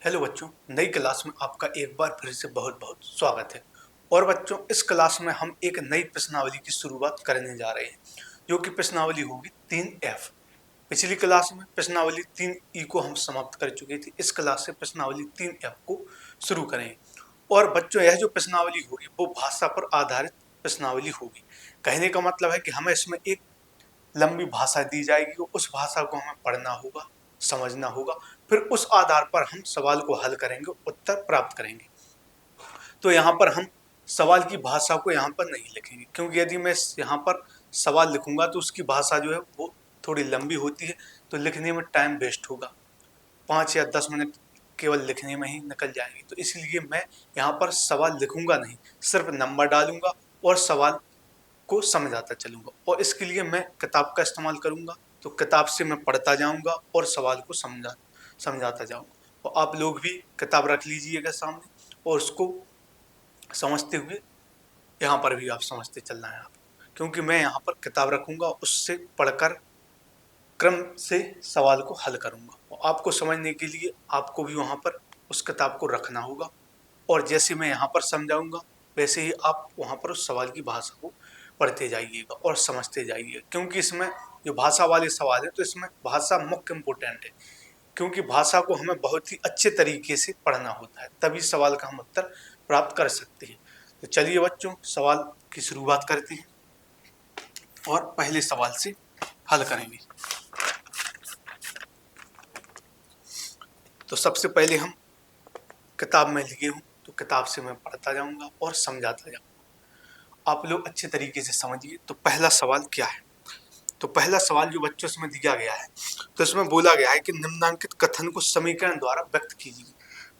Hello बच्चों, नई class में आपका एक बार फिर से बहुत बहुत स्वागत है। और बच्चों, इस क्लास में हम एक नई प्रश्नावली की शुरुआत करने जा रहे हैं, जो कि प्रश्नावली होगी 3F। पिछली क्लास में प्रश्नावली 3E को हम समाप्त कर चुके थे। इस क्लास से प्रश्नावली 3F को शुरू करेंगे। और बच्चों, यह जो प्रश्नावली होगी वो भाषा पर आधारित प्रश्नावली होगी। कहने का मतलब है कि हमें इसमें एक लंबी भाषा दी जाएगी और उस भाषा को हमें पढ़ना होगा, समझना होगा, फिर उस आधार पर हम सवाल को हल करेंगे, उत्तर प्राप्त करेंगे। तो यहाँ पर हम सवाल की भाषा को यहाँ पर नहीं लिखेंगे, क्योंकि यदि मैं यहाँ पर सवाल लिखूंगा तो उसकी भाषा जो है वो थोड़ी लंबी होती है, तो लिखने में टाइम वेस्ट होगा। 5 या 10 मिनट केवल लिखने में ही निकल जाएंगे। तो इसलिए मैं यहाँ पर सवाल लिखूंगा नहीं, सिर्फ नंबर डालूंगा और सवाल को समझाता चलूंगा। और इसके लिए मैं किताब का इस्तेमाल करूंगा। तो किताब से मैं पढ़ता जाऊंगा और सवाल को समझाता जाऊंगा। और आप लोग भी किताब रख लीजिएगा सामने, और उसको समझते हुए यहाँ पर भी आप समझते चलना है आप, क्योंकि मैं यहाँ पर किताब रखूंगा, उससे पढ़कर क्रम से सवाल को हल करूंगा। और आपको समझने के लिए आपको भी वहाँ पर उस किताब को रखना होगा, और जैसे मैं यहाँ पर समझाऊंगा वैसे ही आप वहाँ पर उस सवाल की भाषा को पढ़ते जाइएगा और समझते जाइएगा। क्योंकि इसमें जो भाषा वाले सवाल है, तो इसमें भाषा मुख्य इम्पोर्टेंट है, क्योंकि भाषा को हमें बहुत ही अच्छे तरीके से पढ़ना होता है, तभी सवाल का हम उत्तर प्राप्त कर सकते हैं। तो चलिए बच्चों, सवाल की शुरुआत करते हैं और पहले सवाल से हल करेंगे। तो सबसे पहले हम किताब में लिए हूँ, तो किताब से मैं पढ़ता जाऊंगा और समझाता जाऊंगा। आप लोग अच्छे तरीके से समझिए। तो पहला सवाल क्या है? तो पहला सवाल जो बच्चों इसमें दिया गया है, तो इसमें बोला गया है कि निम्नांकित कथन को समीकरण द्वारा व्यक्त कीजिए।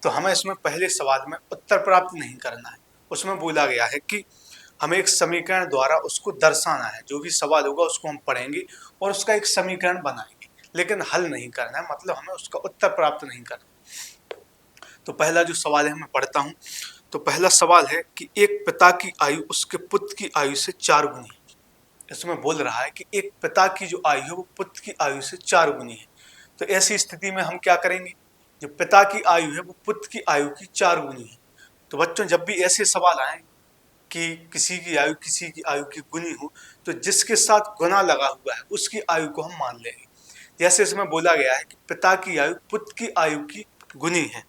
तो हमें इसमें पहले सवाल में उत्तर प्राप्त नहीं करना है। उसमें बोला गया है कि हमें एक समीकरण द्वारा उसको दर्शाना है। जो भी सवाल होगा उसको हम पढ़ेंगे और उसका एक समीकरण बनाएंगे, लेकिन हल नहीं करना है, मतलब हमें उसका उत्तर प्राप्त नहीं करना। तो पहला जो सवाल है मैं पढ़ता हूँ। तो पहला सवाल है कि एक पिता की आयु उसके पुत्र की आयु से 4 गुनी है। इसमें बोल रहा है कि एक पिता की जो आयु है वो पुत्र की आयु से 4 गुनी है। तो ऐसी स्थिति में हम क्या करेंगे? जो पिता की आयु है वो पुत्र की आयु की 4 गुनी है। तो बच्चों, जब भी ऐसे सवाल आए कि किसी की आयु की गुनी हो, तो जिसके साथ गुना लगा हुआ है उसकी आयु को हम मान लेंगे। जैसे इसमें बोला गया है कि पिता की आयु पुत्र की आयु की गुनी है,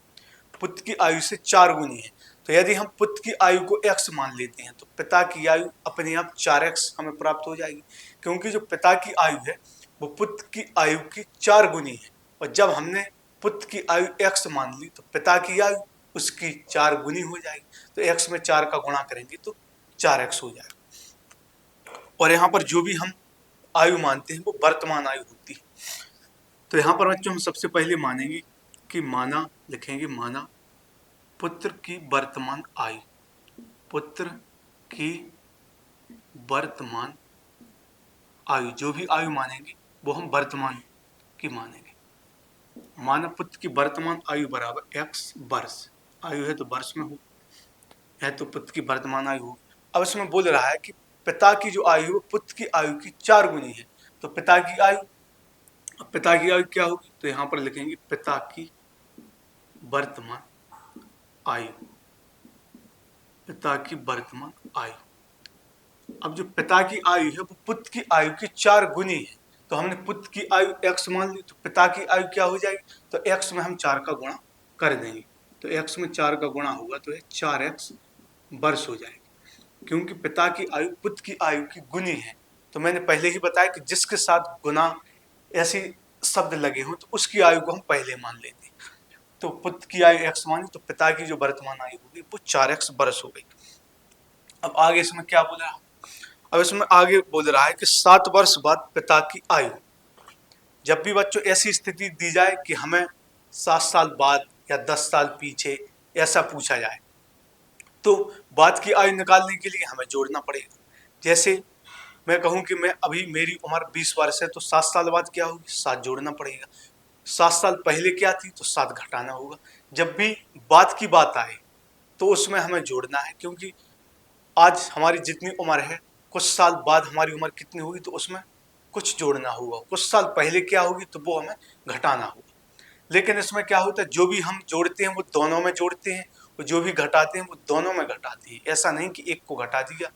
पुत्र की आयु से 4 गुनी है। तो यदि हम पुत्र की आयु को x मान लेते हैं, तो पिता की आयु अपने आप 4x हमें प्राप्त हो जाएगी, क्योंकि जो पिता की आयु है वो पुत्र की आयु की 4 गुनी है। और जब हमने पुत्र की आयु x मान ली, तो पिता की आयु उसकी 4 गुनी हो जाएगी। तो x में 4 का गुणा करेंगे तो 4x हो जाएगा। और यहाँ पर जो भी हम आयु मानते हैं वो वर्तमान आयु होती है। तो यहाँ पर बच्चों हम सबसे पहले मानेंगे कि माना, लिखेंगे माना पुत्र की वर्तमान आयु, पुत्र की वर्तमान आयु, जो भी आयु मानेंगे वो हम वर्तमान की मानेंगे। माना पुत्र की वर्तमान आयु बराबर x वर्ष, आयु है तो वर्ष में हो, है तो पुत्र की वर्तमान आयु हो। अब इसमें बोल रहा है कि पिता की जो आयु है पुत्र की आयु की 4 गुनी है। तो पिता की आयु, अब पिता की आयु क्या होगी? तो यहाँ पर लिखेंगे पिता की वर्तमान आयु, पिता की वर्तमान आयु। अब जो पिता की आयु है वो पुत्र की आयु की 4 गुनी है। तो हमने पुत्र की आयु x मान ली, तो पिता की आयु क्या हो जाएगी? तो x में हम 4 का गुणा कर देंगे। तो x में 4 का गुणा होगा तो ये 4x वर्ष हो जाएगी, क्योंकि पिता की आयु पुत्र की आयु की गुनी है। तो मैंने पहले ही बताया कि जिसके साथ गुना ऐसे शब्द लगे हों तो उसकी आयु को हम पहले मान लेते हैं। तो पुत्र की आयु x मानी, तो पिता की जो वर्तमान आयु होगी वो 4x वर्ष हो गई। अब आगे इसमें क्या बोल रहा है? अब इसमें आगे बोल रहा है कि 7 वर्ष बाद पिता की आयु। जब भी बच्चों ऐसी स्थिति दी जाए कि हमें 7 साल बाद या 10 साल पीछे ऐसा पूछा जाए, तो बाद की आयु निकालने के लिए हमें जोड़ना पड़ेगा। जैसे मैं कहूं कि मैं अभी मेरी उम्र 20 वर्ष है, तो 7 साल बाद क्या होगी? 7 जोड़ना पड़ेगा। 7 साल पहले क्या थी? तो 7 घटाना होगा। जब भी बाद की बात आए तो उसमें हमें जोड़ना है, क्योंकि आज हमारी जितनी उम्र है, कुछ साल बाद हमारी उम्र कितनी होगी तो उसमें कुछ जोड़ना होगा। कुछ साल पहले क्या होगी तो वो हमें घटाना होगा। लेकिन इसमें क्या होता है, जो भी हम जोड़ते हैं वो दोनों में जोड़ते हैं, और जो भी घटाते हैं वो दोनों में घटाते हैं। ऐसा नहीं कि एक को घटा दिया,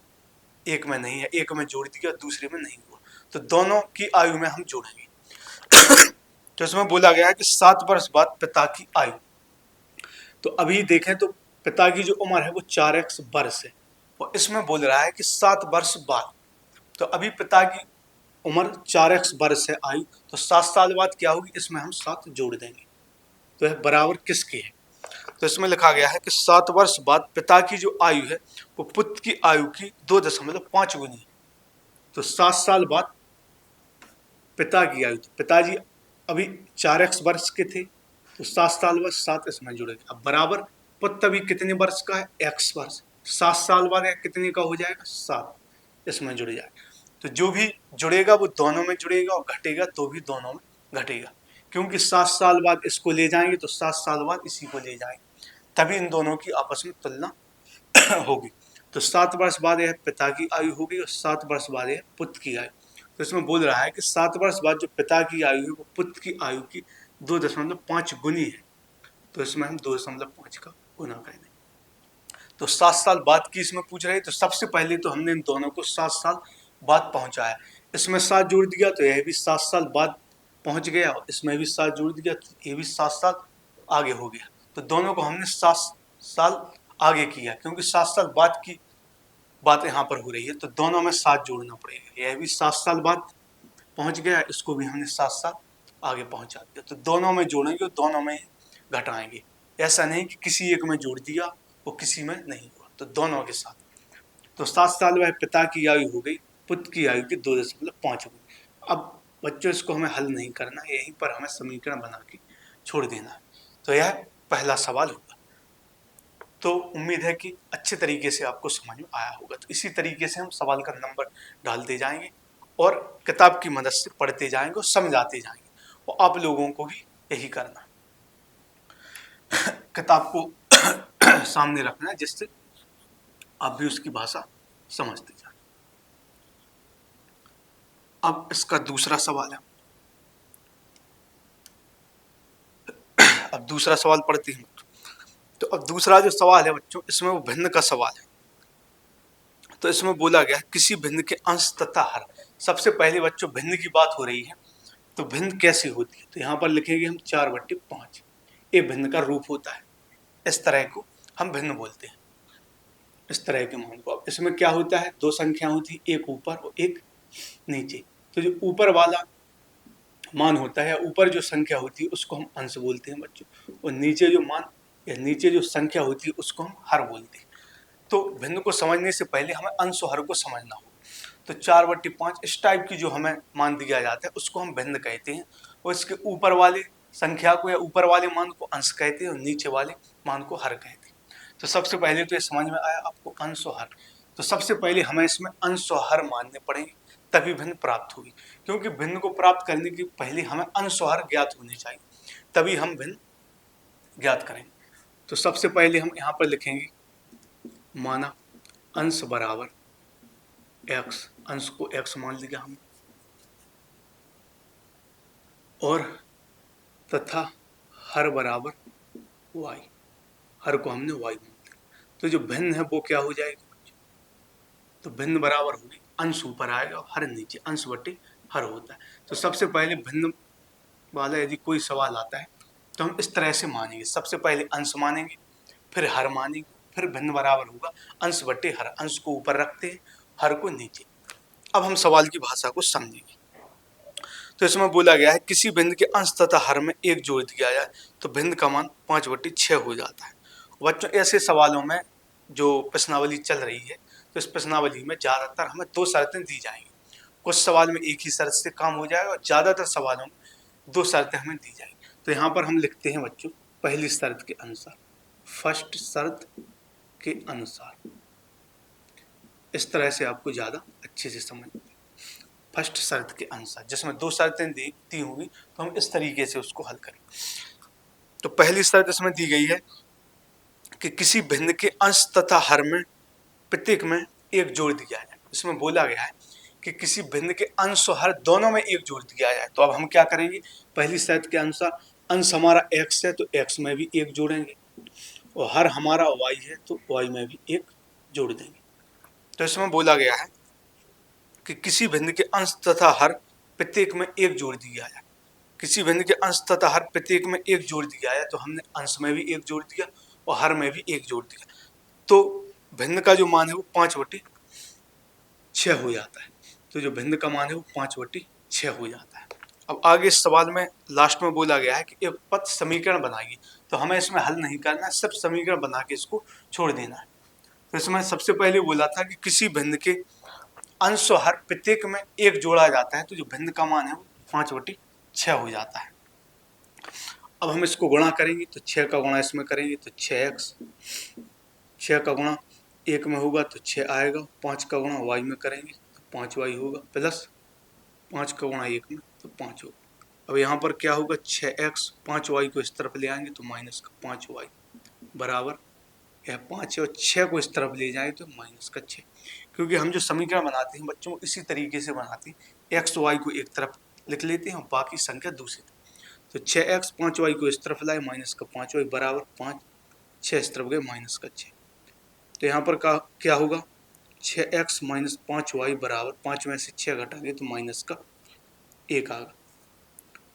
एक में नहीं है, एक में जोड़ दिया दूसरे में नहीं हुआ, तो दोनों की आयु में हम जोड़ेंगे। तो इसमें बोला गया है कि 7 वर्ष बाद पिता की आयु। तो अभी देखें तो पिता की जो उम्र है वो 4x वर्ष है, और इसमें बोल रहा है कि 7 वर्ष बाद। तो अभी पिता की उम्र 4x वर्ष है आयु, तो 7 साल बाद क्या होगी, इसमें हम 7 जोड़ देंगे, तो यह बराबर किसके है। तो इसमें लिखा गया है कि 7 वर्ष बाद पिता की जो आयु है वो पुत्र की आयु की 2.5 गुनी है। तो 7 साल बाद पिता की आयु, तो पिताजी अभी 4x वर्ष के थे, तो 7 साल बाद 7 इसमें जुड़ेगा। अब बराबर पुत्र अभी कितने वर्ष का है, x वर्ष, 7 साल बाद कितने का हो जाएगा, 7, इसमें जुड़ जाएगा। तो जो भी जुड़ेगा वो दोनों में जुड़ेगा, और घटेगा तो भी दोनों में घटेगा, क्योंकि 7 साल बाद इसको ले जाएंगे तो 7 साल बाद इसी को ले जाएंगे, तभी इन दोनों की आपस में तुलना होगी। तो 7 वर्ष बाद यह पिता की आयु होगी, और 7 वर्ष बाद यह पुत्र की आयु। तो इसमें बोल रहा है कि 7 वर्ष बाद जो पिता की आयु है वो पुत्र की आयु की 2.5 गुनी है, तो इसमें हम 2.5 का गुना कर दें। तो 7 साल बाद की इसमें पूछ रहे हैं, तो सबसे पहले तो हमने इन दोनों को 7 साल बाद पहुंचाया, इसमें 7 जोड़ दिया तो यह भी 7 साल बाद पहुंच गया, और इसमें भी 7 जोड़ दिया तो ये भी 7 साल आगे हो गया। तो दोनों को हमने 7 साल आगे किया, क्योंकि 7 साल बाद की बात यहाँ पर हो रही है, तो दोनों में 7 जोड़ना पड़ेगा। यह भी 7 साल बाद पहुंच गया, इसको भी हमने 7 साल आगे पहुंचा दिया, तो दोनों में जोड़ेंगे और दोनों में घटाएंगे। ऐसा नहीं कि किसी एक में जोड़ दिया वो किसी में नहीं हुआ, तो दोनों के साथ। तो 7 साल वह पिता की आयु हो गई, पुत्र की आयु की 2.5 गुनी। अब बच्चों इसको हमें हल नहीं करना, यहीं पर हमें समीकरण बना के छोड़ देना है। तो यह पहला सवाल होगा। तो उम्मीद है कि अच्छे तरीके से आपको समझ में आया होगा। तो इसी तरीके से हम सवाल का नंबर डालते जाएंगे और किताब की मदद से पढ़ते जाएंगे और समझाते जाएंगे, और आप लोगों को भी यही करना है, किताब को सामने रखना है, जिससे आप भी उसकी भाषा समझते जाए। अब इसका दूसरा सवाल है, अब दूसरा सवाल पढ़ते हैं। तो अब दूसरा जो सवाल है बच्चों, इसमें वो भिन्न का सवाल है। तो इसमें बोला गया है किसी भिन्न के अंश तथा हर। सबसे पहले बच्चों भिन्न की बात हो रही है, तो भिन्न कैसी होती है, तो यहाँ पर लिखेंगे हम 4/5। ये भिन्न का रूप होता है, इस तरह को हम भिन्न बोलते हैं, इस तरह के मान को। अब इसमें क्या होता है, 2 संख्या होती है, एक ऊपर और एक नीचे। तो जो ऊपर वाला मान होता है, ऊपर जो संख्या होती है उसको हम अंश बोलते हैं बच्चों, और नीचे जो मान या नीचे जो संख्या होती है उसको हम हर बोलते हैं। तो भिन्न को समझने से पहले हमें अंश और हर को समझना होगा। तो 4/5 इस टाइप की जो हमें मान दिया जाता है उसको हम भिन्न कहते हैं, और इसके ऊपर वाले संख्या को या ऊपर वाले मान को अंश कहते हैं, और नीचे वाले मान को हर कहते हैं। तो सबसे पहले तो ये समझ में आया आपको अंश और हर। तो सबसे पहले हमें इसमें अंश और हर मानने पड़ेंगे, तभी भिन्न प्राप्त होगी, क्योंकि भिन्न को प्राप्त करने के पहले हमें अंश और हर ज्ञात होने चाहिए, तभी हम भिन्न ज्ञात करेंगे। तो सबसे पहले हम यहाँ पर लिखेंगे, माना अंश बराबर x, अंश को x मान लिया हम, और तथा हर बराबर y, हर को हमने y मान लिया। तो जो भिन्न है वो क्या हो जाएगा, तो भिन्न बराबर होगी, अंश ऊपर आएगा और हर नीचे, अंश बटे हर होता है। तो सबसे पहले भिन्न वाला यदि कोई सवाल आता है तो हम इस तरह से मानेंगे, सबसे पहले अंश मानेंगे, फिर हर मानेंगे, फिर भिन्न बराबर होगा अंश बटे हर, अंश को ऊपर रखते हैं, हर को नीचे। अब हम सवाल की भाषा को समझेंगे। तो इसमें बोला गया है किसी भिन्न के अंश तथा हर में 1 जोड़ दिया जाए तो भिन्न का मान 5/6 हो जाता है। बच्चों ऐसे सवालों में जो प्रश्नावली चल रही है, तो इस प्रश्नावली में ज़्यादातर हमें 2 शर्तें दी जाएंगी। कुछ सवाल में एक ही शर्त से काम हो जाएगा, और ज़्यादातर सवालों में 2 शर्तें हमें दी जाएंगी। तो यहाँ पर हम लिखते हैं बच्चों, पहली शर्त के अनुसार, फर्स्ट शर्त के अनुसार। इस तरह से आपको ज़्यादा अच्छे से समझ में, फर्स्ट शर्त के अनुसार, जिसमें 2 शर्तें दी होंगी, तो हम इस तरीके से उसको हल करें। तो पहली शर्त इसमें दी गई है कि किसी भिन्न के अंश तथा हर में प्रत्येक में 1 जोड़ दिया जाए। इसमें बोला गया है कि किसी भिन्न के अंश और हर दोनों में 1 जोड़ दिया जाए। तो अब हम क्या करेंगे, पहली शर्त के अनुसार अंश हमारा x है तो x में भी 1 जोड़ेंगे, और हर हमारा y है तो y में भी 1 जोड़ देंगे। तो इसमें बोला गया है कि किसी भिन्न के अंश तथा हर प्रत्येक में 1 जोड़ दिया जाए। किसी भिन्न के अंश तथा हर प्रत्येक में 1 जोड़ दिया है, तो हमने अंश में भी 1 जोड़ दिया और हर में भी 1 जोड़ दिया, तो भिन्न का जो मान है वो 5/6 हो जाता है। तो जो भिन्न का मान है वो 5/6 हो जाता है। अब आगे इस सवाल में लास्ट में बोला गया है कि एक पद समीकरण बनाइए, तो हमें इसमें हल नहीं करना है, सिर्फ समीकरण बना के इसको छोड़ देना है। तो इसमें सबसे पहले बोला था कि किसी भिन्न के अंश और हर प्रत्येक में 1 जोड़ा जाता है, तो जो भिन्न का मान है वो 5/6 हो जाता है। अब हम इसको गुणा करेंगे, तो 6 का गुणा इसमें करेंगे तो 6x, 6 का गुणा 1 में होगा तो 6 आएगा, 5 का गुणा y में करेंगे तो 5y होगा, प्लस 5 का गुणा 1 में तो 5 होगा। अब यहाँ पर क्या होगा, 6x, 5y को इस तरफ ले आएंगे तो माइनस का 5y बराबर, यह 5 और 6 को इस तरफ ले जाए तो माइनस का 6। क्योंकि हम जो समीकरण बनाते हैं बच्चों इसी तरीके से बनाते हैं, x y को एक तरफ लिख लेते हैं और बाकी संख्या दूसरी तरफ। तो 6x 5y को इस तरफ लाए, माइनस का 5y बराबर 5, 6 इस तरफ गए माइनस का 6। तो यहाँ पर क्या होगा, 6x माइनस 5y बराबर 5 में से 6 घटाएंगे तो माइनस का 1 आएगा।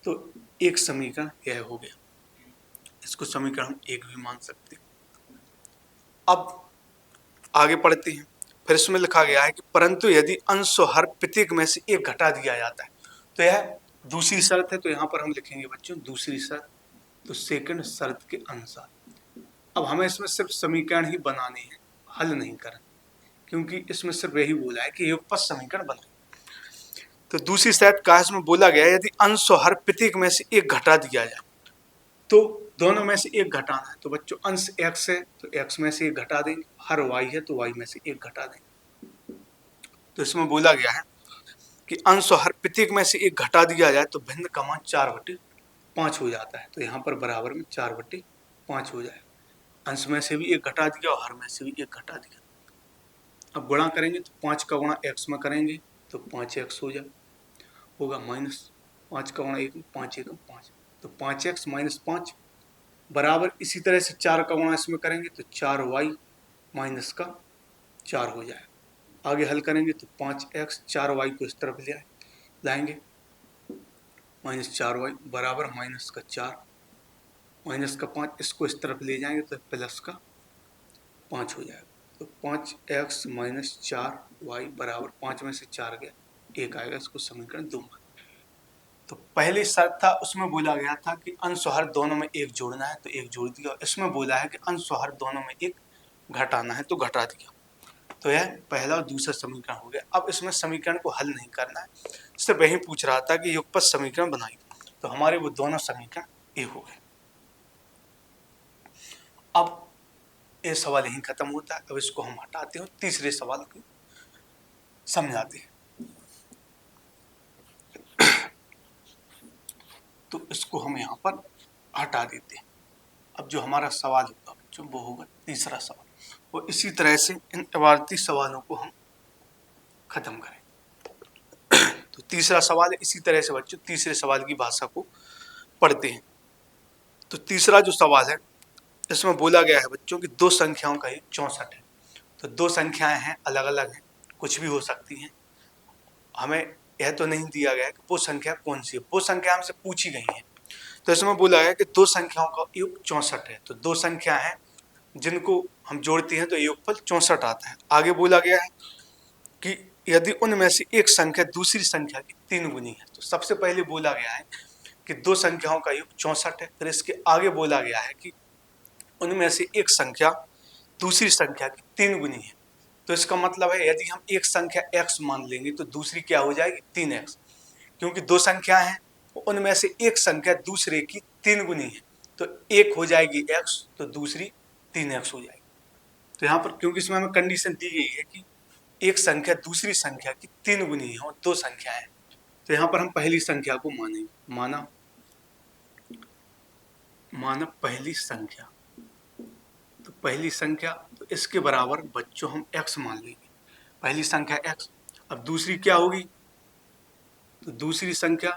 तो एक समीकरण यह हो गया, इसको समीकरण हम 1 भी मान सकते हैं। अब आगे पढ़ते हैं, फिर इसमें लिखा गया है कि परंतु यदि अंश और हर प्रत्येक में से 1 घटा दिया जाता है, तो यह दूसरी शर्त है। तो यहाँ पर हम लिखेंगे बच्चों दूसरी शर्त, तो सेकंड शर्त के अनुसार। अब हमें इसमें सिर्फ समीकरण ही बनाने हैं, हल नहीं करना, क्योंकि इसमें सिर्फ यही बोला है कि युगपत समीकरण बनाए। तो दूसरी शर्त का इसमें बोला गया है यदि अंश और हर प्रत्येक में से 1 घटा दिया जाए, तो दोनों में से 1 घटाना है। तो बच्चों अंश x है तो x में से 1 घटा देंगे, हर y है तो y में से 1 घटा देंगे। तो इसमें बोला गया है कि अंश और हर प्रत्येक में से 1 घटा दिया जाए तो भिन्न का मान 4/5 हो जाता है। तो यहाँ पर बराबर में 4/5 हो जाएगा। अंश में से भी 1 घटा दिया और हर में से भी 1 घटा दिया। अब गुणा करेंगे तो 5 का गुणा x में करेंगे तो 5x हो जाए, होगा माइनस 5 का गुणा 1 में, 5 1 5, तो 5x माइनस 5 बराबर, इसी तरह से 4 का गुणा इसमें करेंगे तो 4y माइनस का 4 हो जाएगा। आगे हल करेंगे तो 5x 4y को इस तरफ ले लाएंगे, माइनस 4y बराबर माइनस का 4, माइनस का 5 इसको इस तरफ ले जाएंगे तो प्लस का 5 हो जाएगा। तो 5x माइनस 4y बराबर 5 में से 4 गया 1 आएगा, इसको समीकरण 2 मान। तो पहली शर्त था उसमें बोला गया था कि अंश और हर दोनों में 1 जोड़ना है तो 1 जोड़ दिया, और इसमें बोला है कि अंश और हर दोनों में 1 घटाना है तो घटा दिया। तो यह पहला और दूसरा समीकरण हो गया। अब इसमें समीकरण को हल नहीं करना है, सिर्फ वही पूछ रहा था कि युगपत समीकरण बनाइए, तो हमारे वो दोनों समीकरण एक हो गए। अब ये सवाल यहीं खत्म होता है। अब इसको हम हटाते हैं, तीसरे सवाल को समझाते हैं। तो इसको हम यहाँ पर हटा देते हैं। अब जो हमारा सवाल होगा बच्चों वो होगा तीसरा सवाल, और इसी तरह से इन इबारती सवालों को हम खत्म करें। तो तीसरा सवाल है, इसी तरह से बच्चों तीसरे सवाल की भाषा को पढ़ते हैं। तो तीसरा जो सवाल है इसमें बोला गया है बच्चों की 2 संख्याओं का योग 64 है। तो 2 संख्याएं हैं, अलग अलग हैं, कुछ भी हो सकती हैं। हमें यह तो नहीं दिया गया है कि वो संख्या कौन सी है, वो संख्या हमसे पूछी गई है। तो इसमें बोला है कि 2 संख्याओं का योग 64 है। तो 2 संख्या हैं जिनको हम जोड़ते हैं तो योगफल 64 आता है। आगे बोला गया है कि यदि उनमें से एक संख्या दूसरी संख्या की 3 गुनी है। तो सबसे पहले बोला गया है कि 2 संख्याओं का योग 64 है। फिर इसके आगे बोला गया है कि उनमें से एक संख्या दूसरी संख्या की 3 गुनी है। तो इसका मतलब है यदि हम एक संख्या x मान लेंगे तो दूसरी क्या हो जाएगी 3x, क्योंकि 2 संख्या हैं उनमें से एक संख्या दूसरे की 3 गुनी है। तो एक हो जाएगी x तो दूसरी 3x हो जाएगी। तो यहाँ पर क्योंकि इसमें हमें कंडीशन दी गई है कि एक संख्या दूसरी संख्या की 3 गुनी है और 2 संख्या है, तो यहाँ पर हम पहली संख्या को मानेंगे। माना पहली संख्या, तो पहली संख्या तो इसके बराबर बच्चों हम x मान लेंगे, पहली संख्या x। अब दूसरी क्या होगी, तो दूसरी संख्या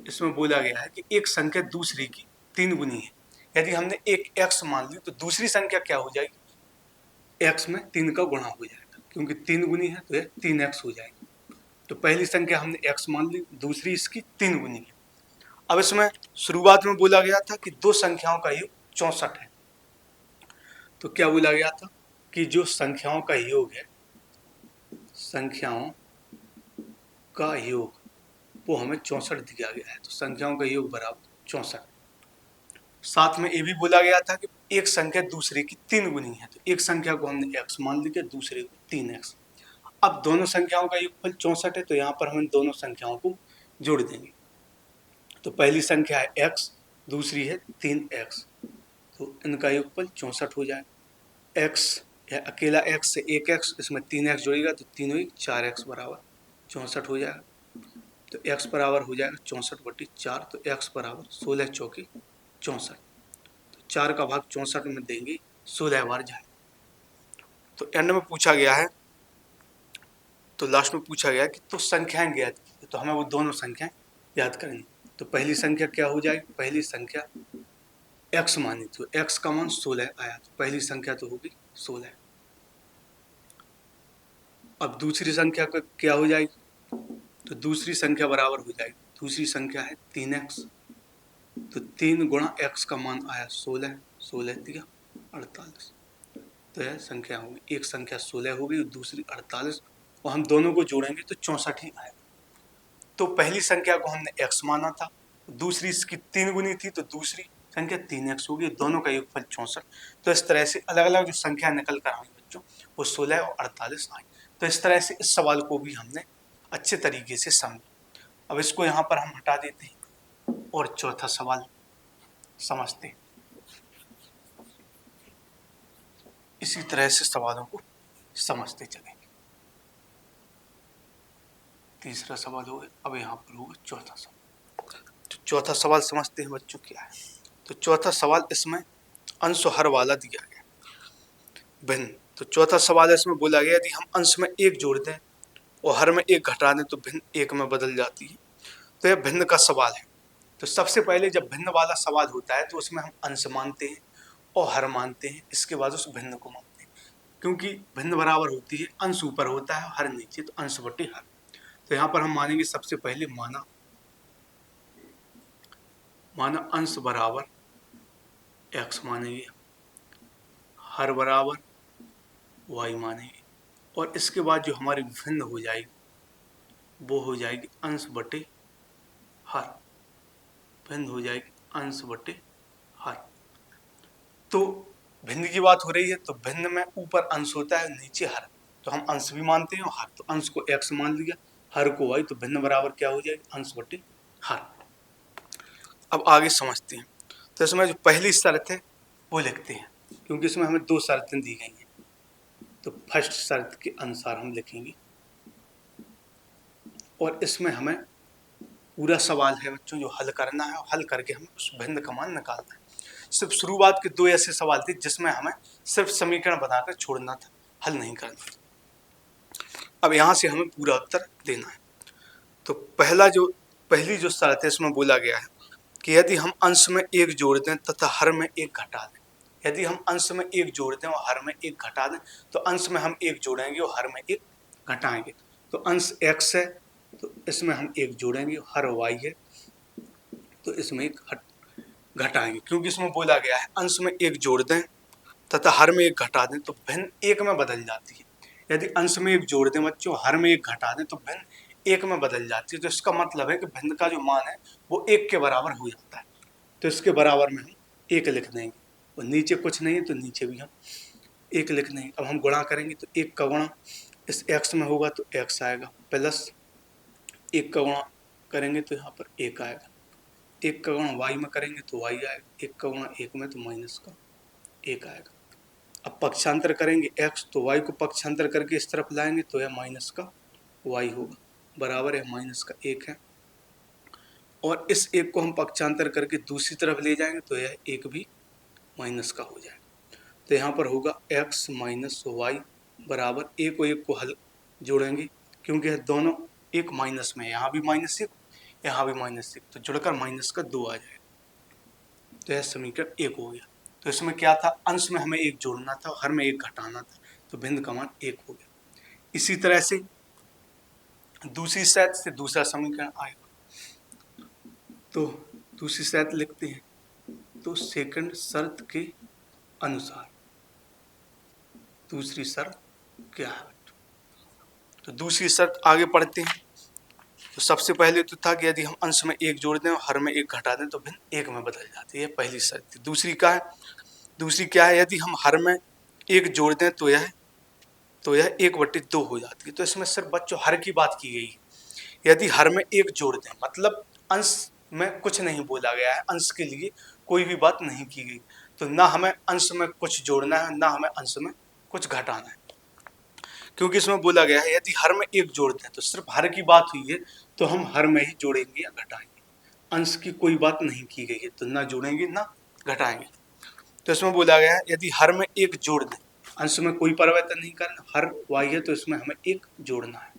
इसमें बोला गया है कि एक संख्या दूसरी की 3 गुनी है। यदि हमने एक x मान ली तो दूसरी संख्या क्या हो जाएगी, x में 3 का गुणा हो जाएगा, क्योंकि 3 गुनी है तो यह 3x हो जाएगी। तो पहली संख्या हमने x मान ली, दूसरी इसकी 3 गुनी है। अब इसमें शुरुआत में बोला गया था कि दो संख्याओं का योग 64 है। तो क्या बोला गया था कि जो संख्याओं का योग है, संख्याओं का योग वो हमें 64 दिया गया है। तो संख्याओं का योग बराबर 64। साथ में ये भी बोला गया था कि एक संख्या दूसरे की 3 गुनी है। तो एक संख्या को हमने x मान लिया, दूसरे को 3x। अब दोनों संख्याओं का योगफल 64 है, तो यहाँ पर हम दोनों संख्याओं को जोड़ देंगे। तो पहली संख्या है x, दूसरी है 3x, तो इनका योगफल 64 हो जाएगा। x या अकेला x से एक x, इसमें 3x जोड़ेगा तो 3 हुई 4x बराबर 64 हो जाएगा। तो x बराबर हो जाएगा 64/4। तो x बराबर 16 चौके 64। तो 4 का भाग 64 में देंगे 16 बार जाए। तो एंड में पूछा गया है, तो लास्ट में पूछा गया कि तो संख्याएं ज्ञात कीजिए। तो हमें वो दोनों संख्याएं याद करेंगे। तो पहली संख्या क्या हो जाएगी, पहली संख्या x मानी, तो x का मान 16 आया, तो पहली संख्या तो होगी 16। अब दूसरी संख्या का क्या हो जाएगी, तो दूसरी संख्या बराबर हो जाएगी, दूसरी संख्या है 3x, तो 3 गुणा x का मान आया 16, 16 दिया 48। तो यह संख्या होगी, एक संख्या 16 होगी, दूसरी 48, और हम दोनों को जोड़ेंगे तो 64 ही आएगा। तो पहली संख्या को हमने x माना था, दूसरी इसकी 3 गुनी थी, तो दूसरी संख्या 3x होगी, दोनों का योगफल 64। तो इस तरह से अलग अलग जो संख्या निकल कर आई बच्चों, वो 16 और 48 आई। तो इस तरह से इस सवाल को भी हमने अच्छे तरीके से समझा। अब इसको यहाँ पर हम हटा देते हैं और चौथा सवाल समझते हैं। इसी तरह से सवालों को समझते चलेंगे। तीसरा सवाल हो गया, अब यहाँ पर होगा चौथा सवाल। तो चौथा सवाल समझते हैं बच्चों क्या है। तो चौथा सवाल, इसमें अंश हर वाला दिया गया भिन्न। तो चौथा सवाल इसमें बोला गया यदि हम अंश में 1 जोड़ दें और हर में 1 घटा दें तो भिन्न 1 में बदल जाती है। तो यह भिन्न का सवाल है। तो सबसे पहले जब भिन्न वाला सवाल होता है तो उसमें हम अंश मानते हैं और हर मानते हैं, इसके बाद उस भिन्न को मानते हैं, क्योंकि भिन्न बराबर होती है, अंश ऊपर होता है हर नीचे, तो अंश बटे हर। तो यहाँ पर हम मानेंगे सबसे पहले माना अंश बराबर x मानेंगे, हर बराबर y मानेंगे, और इसके बाद जो हमारी भिन्न हो जाएगी वो हो जाएगी अंश बटे हर, भिन्न हो जाएगी अंश बटे हर। तो भिन्न की बात हो रही है, तो भिन्न में ऊपर अंश होता है, नीचे हर, तो हम अंश भी मानते हैं और हर। तो अंश को x मान लिया, हर को y, तो भिन्न बराबर क्या हो जाएगी, अंश बटे हर। अब आगे समझते हैं। तो इसमें जो पहली शर्त है वो लिखते हैं, क्योंकि इसमें हमें 2 शर्तें दी गई हैं। तो फर्स्ट शर्त के अनुसार हम लिखेंगे, और इसमें हमें पूरा सवाल है बच्चों जो हल करना है, और हल करके हमें उस भिन्न का मान निकालना है। सिर्फ शुरुआत के 2 ऐसे सवाल थे जिसमें हमें सिर्फ समीकरण बनाकर छोड़ना था, हल नहीं करना था। अब यहाँ से हमें पूरा उत्तर देना है। तो पहली जो शर्त है इसमें बोला गया है कि यदि हम अंश में 1 जोड़ दें तथा हर में 1 घटा दें, यदि हम अंश में 1 जोड़ दें और हर में 1 घटा दें, तो अंश में हम 1 जोड़ेंगे और हर में 1 घटाएंगे। तो अंश x है, तो इसमें हम 1 जोड़ेंगे, हर y है तो इसमें 1 घटाएंगे, क्योंकि इसमें बोला गया है अंश में 1 जोड़ दें तथा हर में 1 घटा दें तो भिन्न 1 में बदल जाती है। यदि अंश में 1 जोड़ दें बच्चों, हर में 1 घटा दें तो भिन्न 1 में बदल जाती है। तो इसका मतलब है कि भिन्न का जो मान है वो 1 के बराबर हो जाता है। तो इसके बराबर में हम 1 लिख देंगे, और नीचे कुछ नहीं है तो नीचे भी हम 1 लिख देंगे। अब हम गुणा करेंगे तो 1 का गुणा इस x में होगा तो x आएगा, प्लस 1 का गुणा करेंगे तो यहाँ पर 1 आएगा, 1 का गुणा y में करेंगे तो y आएगा, 1 का गुणा 1 में तो माइनस का 1 आएगा। अब पक्षांतर करेंगे x, तो y को पक्षांतर करके इस तरफ लाएंगे तो यह माइनस का y होगा, बराबर है माइनस का 1 है। और इस 1 को हम पक्षांतर करके दूसरी तरफ ले जाएंगे तो यह 1 भी माइनस का हो जाएगा। तो यहाँ पर होगा x माइनस वाई बराबर 1 को 1 को हल जोड़ेंगे, क्योंकि दोनों 1 माइनस में, यहाँ भी -1 यहाँ भी -1, तो जुड़कर -2 आ जाएगा। तो यह समीकरण 1 हो गया। तो इसमें क्या था, अंश में हमें 1 जोड़ना था, हर में 1 घटाना था, तो भिन्न का मान 1 हो गया। इसी तरह से दूसरी शर्त से दूसरा समीकरण आएगा, तो दूसरी शर्त लिखते हैं। तो सेकंड शर्त के अनुसार दूसरी शर्त क्या है, तो दूसरी शर्त आगे पढ़ते हैं। तो सबसे पहले तो था कि यदि हम अंश में 1 जोड़ दें और हर में 1 घटा दें तो भिन्न 1 में बदल जाती है, पहली शर्त थी। दूसरी क्या है, यदि हम हर में 1 जोड़ दें तो यह 1/2 हो जाती है। तो इसमें सिर्फ बच्चों हर की बात की गई है। यदि हर में 1 जोड़ दें, मतलब अंश में कुछ नहीं बोला गया है, अंश के लिए कोई भी बात नहीं की गई, तो ना हमें अंश में कुछ जोड़ना है, ना हमें अंश में कुछ घटाना है, क्योंकि इसमें बोला गया है यदि हर में 1 जोड़ दें, तो सिर्फ हर की बात हुई है तो हम हर में ही जोड़ेंगे या घटाएंगे, अंश की कोई बात नहीं की गई है, तो ना जोड़ेंगे ना घटाएंगे। तो इसमें बोला गया है यदि हर में 1 जोड़ दें, अंश में कोई परिवर्तन नहीं करना, हर y है तो इसमें हमें 1 जोड़ना है।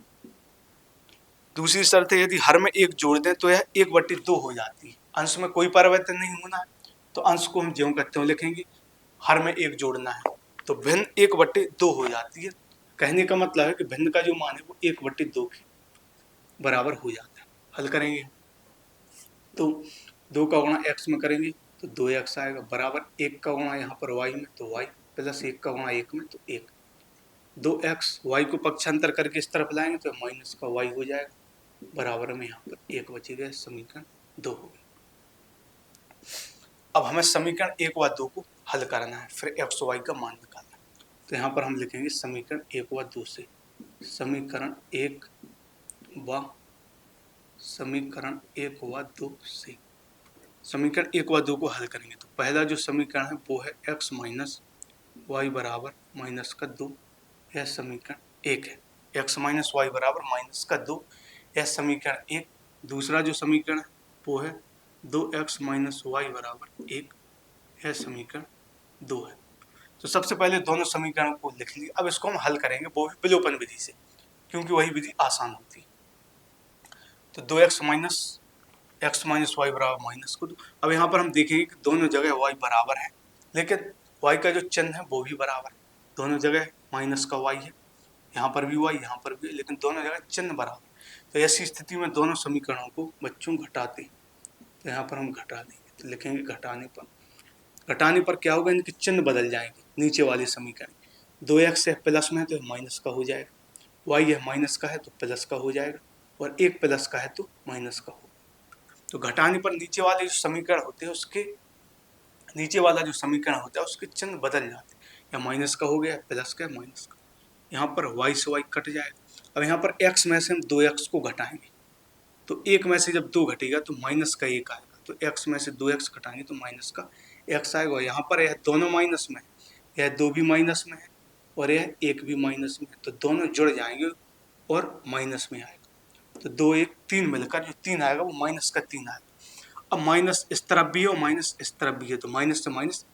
दूसरी शर्त है यदि हर में 1 जोड़ दें तो यह 1/2 हो जाती है, अंश में कोई परिवर्तन नहीं होना है, तो अंश को हम ज्यों करते हो लिखेंगे, हर में 1 जोड़ना है तो भिन्न 1/2 हो जाती है। कहने का मतलब है कि भिन्न का जो मान है वो 1/2 के बराबर हो जाता है। हल करेंगे तो 2 का गुणा x में करेंगे तो 2x आएगा, बराबर 1 का गुणा यहाँ पर y में तो y, प्लस 1 का गुणा 1 में तो 1। 2x y को पक्षांतर करके इस तरफ लाएंगे तो माइनस का y हो जाएगा, बराबर में यहाँ पर 1 बच गया, समीकरण 2 हो गया। अब हमें समीकरण 1 व 2 को हल करना है, फिर x y का मान निकालना है। तो यहाँ पर हम लिखेंगे समीकरण 1 व 2 से, समीकरण 1 व 2 से समीकरण 1 व 2 को हल करेंगे। तो पहला जो समीकरण है वो है x माइनस वाई बराबर -2, यह समीकरण 1 है। x माइनस वाई बराबर -2, यह समीकरण 1। दूसरा जो समीकरण है वो है 2x माइनस वाई बराबर 1, यह समीकरण 2 है। तो सबसे पहले दोनों समीकरणों को लिख लिया। अब इसको हम हल करेंगे वो भी विलोपन विधि से, क्योंकि वही विधि आसान होती है। तो 2x माइनस वाई बराबर -2। अब यहाँ पर हम देखेंगे कि दोनों जगह y बराबर है, लेकिन y का जो चिन्ह है वो भी बराबर है, दोनों जगह माइनस का y है, यहाँ पर भी y, यहाँ पर भी, लेकिन दोनों जगह चिन्ह बराबर। तो ऐसी स्थिति में दोनों समीकरणों को बच्चों घटाते हैं, तो यहाँ पर हम घटा देंगे, तो लिखेंगे घटाने पर क्या होगा, इनके चिन्ह बदल जाएंगे। नीचे वाले समीकरण 2x है प्लस में तो माइनस का हो जाएगा, y है माइनस का है तो प्लस का हो जाएगा, और 1 प्लस का है तो माइनस का होगा। तो घटाने पर नीचे वाले जो समीकरण होते हैं उसके नीचे वाला जो समीकरण होता है उसके चिन्ह बदल जाते हैं, या माइनस का हो गया, प्लस का, माइनस का, यहाँ पर y से y कट जाएगा। अब यहाँ पर x में से हम 2x को घटाएंगे, तो 1 में से जब 2 घटेगा तो माइनस का 1 आएगा, तो x में से 2x घटाएंगे तो माइनस का x आएगा। और यहाँ पर यह दोनों माइनस में है, यह 2 भी माइनस में है और यह 1 भी माइनस में है, तो दोनों जुड़ जाएंगे और माइनस में आएगा। तो 2 1 3 मिलकर जो 3 आएगा वो माइनस का 3 आएगा। अब माइनस इस तरफ भी है और माइनस इस तरफ भी है, तो माइनस से माइनस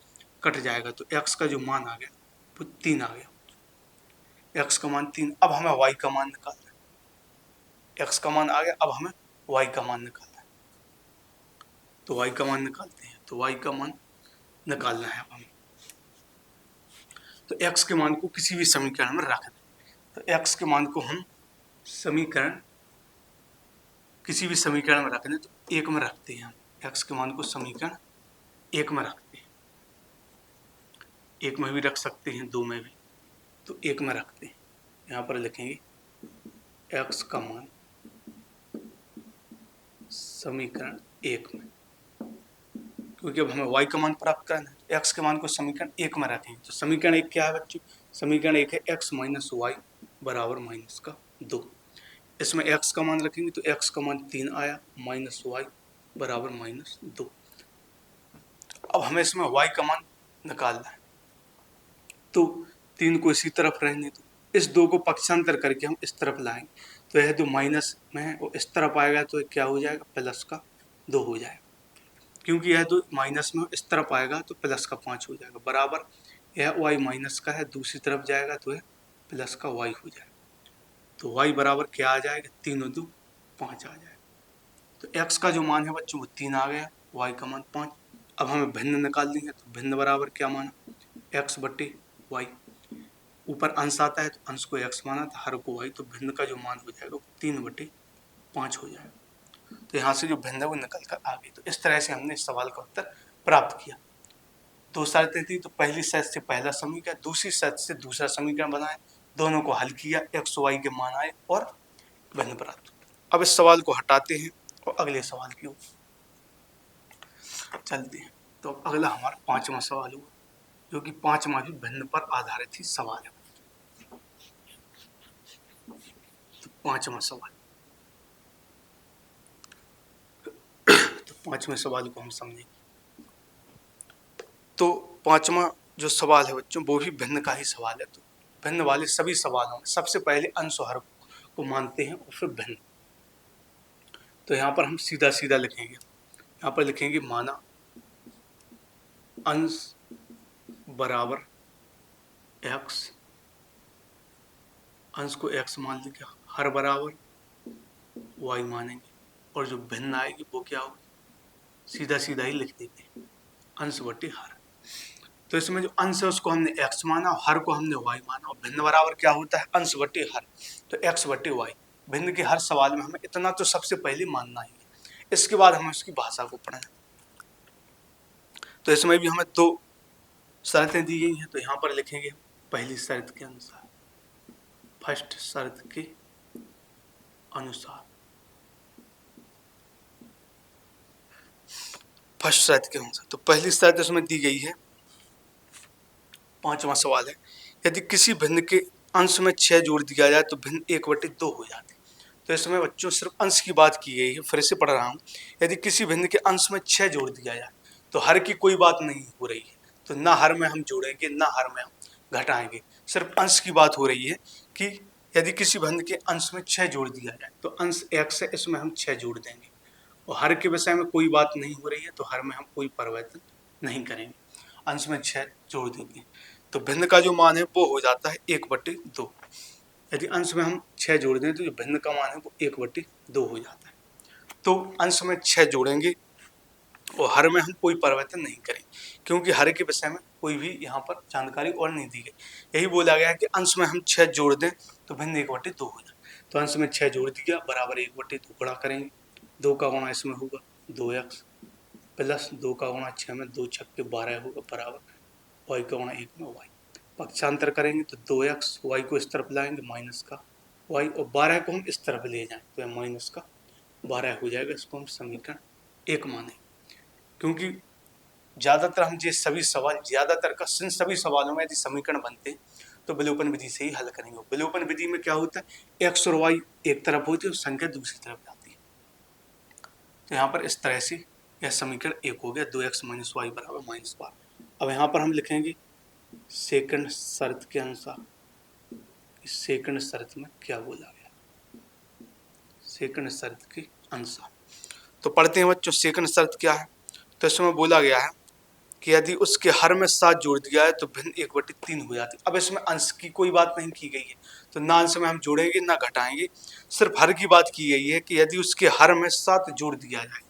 कट जाएगा, तो x का जो मान आ गया वो 3 आ गया, x का मान 3। अब हमें y का मान निकालना है, x का मान आ गया, अब हमें y का मान निकालना है, तो y का मान निकालते हैं। तो y का मान निकालना है अब हमें, तो x के मान को किसी भी समीकरण में रख दें। तो x के मान को हम किसी भी समीकरण में रख दें, तो 1 में रखते हैं हम, x के मान को समीकरण 1 में रखते हैं, 1 में भी रख सकते हैं, 2 में भी, तो 1 में रखते हैं। यहाँ पर लिखेंगे x का मान समीकरण 1 में, क्योंकि अब हमें y का मान प्राप्त करना है, तो x के मान को समीकरण 1 में रखेंगे। तो समीकरण 1 क्या है बच्चों, समीकरण 1 है x माइनस वाई बराबर -2। इसमें x का मान रखेंगे तो x का मान 3 आया, माइनस वाई बराबर -2। अब हमें इसमें y का मान निकालना है, तो 3 को इसी तरफ रहने दो, इस 2 को पक्षांतर करके हम इस तरफ लाएंगे, तो यह जो माइनस में है वो इस तरफ आएगा, तो क्या हो जाएगा, प्लस का 2 हो जाएगा, क्योंकि यह 2 माइनस में इस तरफ आएगा तो प्लस का 5 हो जाएगा, बराबर यह y माइनस का है, दूसरी तरफ जाएगा तो यह प्लस का y हो जाएगा। तो y बराबर क्या आ जाएगा, 3 और 2 5 आ जाएगा। तो x का जो मान है बच्चों वो 3 आ गया, y का मान 5। अब हमें भिन्न निकालनी है, तो भिन्न बराबर क्या माना, x बट्टे वाई। ऊपर अंश आता है तो अंश को x माना था, हर को y, तो भिन्न का जो मान हो जाएगा वो 3/5 हो जाएगा। तो यहाँ से जो भिन्न है वो निकल कर आ गई। तो इस तरह से हमने इस सवाल का उत्तर प्राप्त किया। 2 शर्तें थी, तो पहली शर्त से पहला समीकरण, दूसरी शर्त से दूसरा समीकरण बनाए, दोनों को हल किया, x y के मान आए और भिन्न प्राप्त। अब इस सवाल को हटाते हैं और अगले सवाल की ओर चलते हैं। तो अगला हमारा 5वां सवाल हुआ, जो कि 5वां भी भिन्न पर आधारित ही सवाल है। तो 5वां सवाल, तो 5वें सवाल को हम समझेंगे। तो 5वां जो सवाल है बच्चों वो भी भिन्न का ही सवाल है। तो भिन्न वाले सभी सवालों में सबसे पहले अंश और हर को मानते हैं और फिर भिन्न। तो यहाँ पर हम सीधा सीधा लिखेंगे, यहाँ पर लिखेंगे माना अंश बराबर x, अंश को x मान लेंगे, हर बराबर y मानेंगे, और जो भिन्न आएगी वो क्या होगी, सीधा सीधा ही लिख देंगे अंश बटे हर। तो इसमें जो अंश है उसको हमने x माना, हर को हमने y माना, और भिन्न बराबर क्या होता है, अंश बटे हर, तो x बटे y। भिन्न के हर सवाल में हमें इतना तो सबसे पहले मानना ही है, इसके बाद हमें उसकी भाषा को पढ़ना। तो इसमें भी हमें 2 शर्तें दी गई हैं, तो यहाँ पर लिखेंगे पहली शर्त के अनुसार, फर्स्ट शर्त के अनुसार, फर्स्ट शर्त के अनुसार। तो पहली शर्त इसमें दी गई है, 5वां सवाल है, यदि किसी भिन्न के अंश में 6 जोड़ दिया जाए तो भिन्न 1/2 हो जाती। तो इसमें बच्चों सिर्फ अंश की बात की गई है, फिर से पढ़ रहा हूँ। यदि किसी भिन्न के अंश में 6 जोड़ दिया जाए तो हर की कोई बात नहीं हो रही है, तो ना हर में हम जोड़ेंगे ना हर में हम घटाएंगे, सिर्फ अंश की बात हो रही है कि यदि किसी भिन्न के अंश में 6 जोड़ दिया जाए तो अंश x है, इसमें हम 6 जोड़ देंगे, और हर के विषय में कोई बात नहीं हो रही है, तो हर में हम कोई परिवर्तन नहीं करेंगे, अंश में 6 जोड़ देंगे। तो भिन्न का जो मान है वो हो जाता है 1/2। यदि अंश में हम 6 जोड़ दें तो जो भिन्न का मान है वो 1/2 हो जाता है। तो अंश में 6 जोड़ेंगे और हर में हम कोई परिवर्तन नहीं करेंगे, क्योंकि हर के विषय में कोई भी यहाँ पर जानकारी और नहीं दी गई। यही बोला गया है कि अंश में हम 6 जोड़ दें तो भिन्न 1/2 हो जाए। तो अंश में 6 जोड़ दिया बराबर 1/2 गुणा करेंगे, 2 का गुणा इसमें होगा 2x, प्लस 2 का गुणा 6 में 2 छक्के 12 होगा बराबर y का गुणा 1 में y। पक्षांतर करेंगे तो 2x, y को इस तरफ लाएंगे माइनस का y, और 12 को हम इस तरफ ले जाएं तो माइनस का 12 हो जाएगा। इसको हम समीकरण 1 मानेंगे, क्योंकि ज़्यादातर हम ये सभी सवाल, ज़्यादातर का सभी सवालों में यदि समीकरण बनते हैं तो विलोपन विधि से ही हल करेंगे। विलोपन विधि में क्या होता है, x और y एक तरफ होती है और संख्या दूसरी तरफ जाती है। तो यहाँ पर इस तरह से यह समीकरण 1 हो गया, 2x - y बराबर -12। अब यहाँ पर हम लिखेंगे सेकंड शर्त के अनुसार, सेकंड शर्त में क्या बोला गया, सेकंड शर्त के अनुसार। तो पढ़ते हैं बच्चों सेकंड शर्त क्या है। तो इसमें बोला गया है कि यदि उसके हर में 7 जोड़ दिया है तो भिन्न 1/3 हो जाती। अब इसमें अंश की कोई बात नहीं की गई है, तो ना अंश में हम जोड़ेंगे ना घटाएंगे, सिर्फ हर की बात की गई है कि यदि उसके हर में 7 जोड़ दिया जाए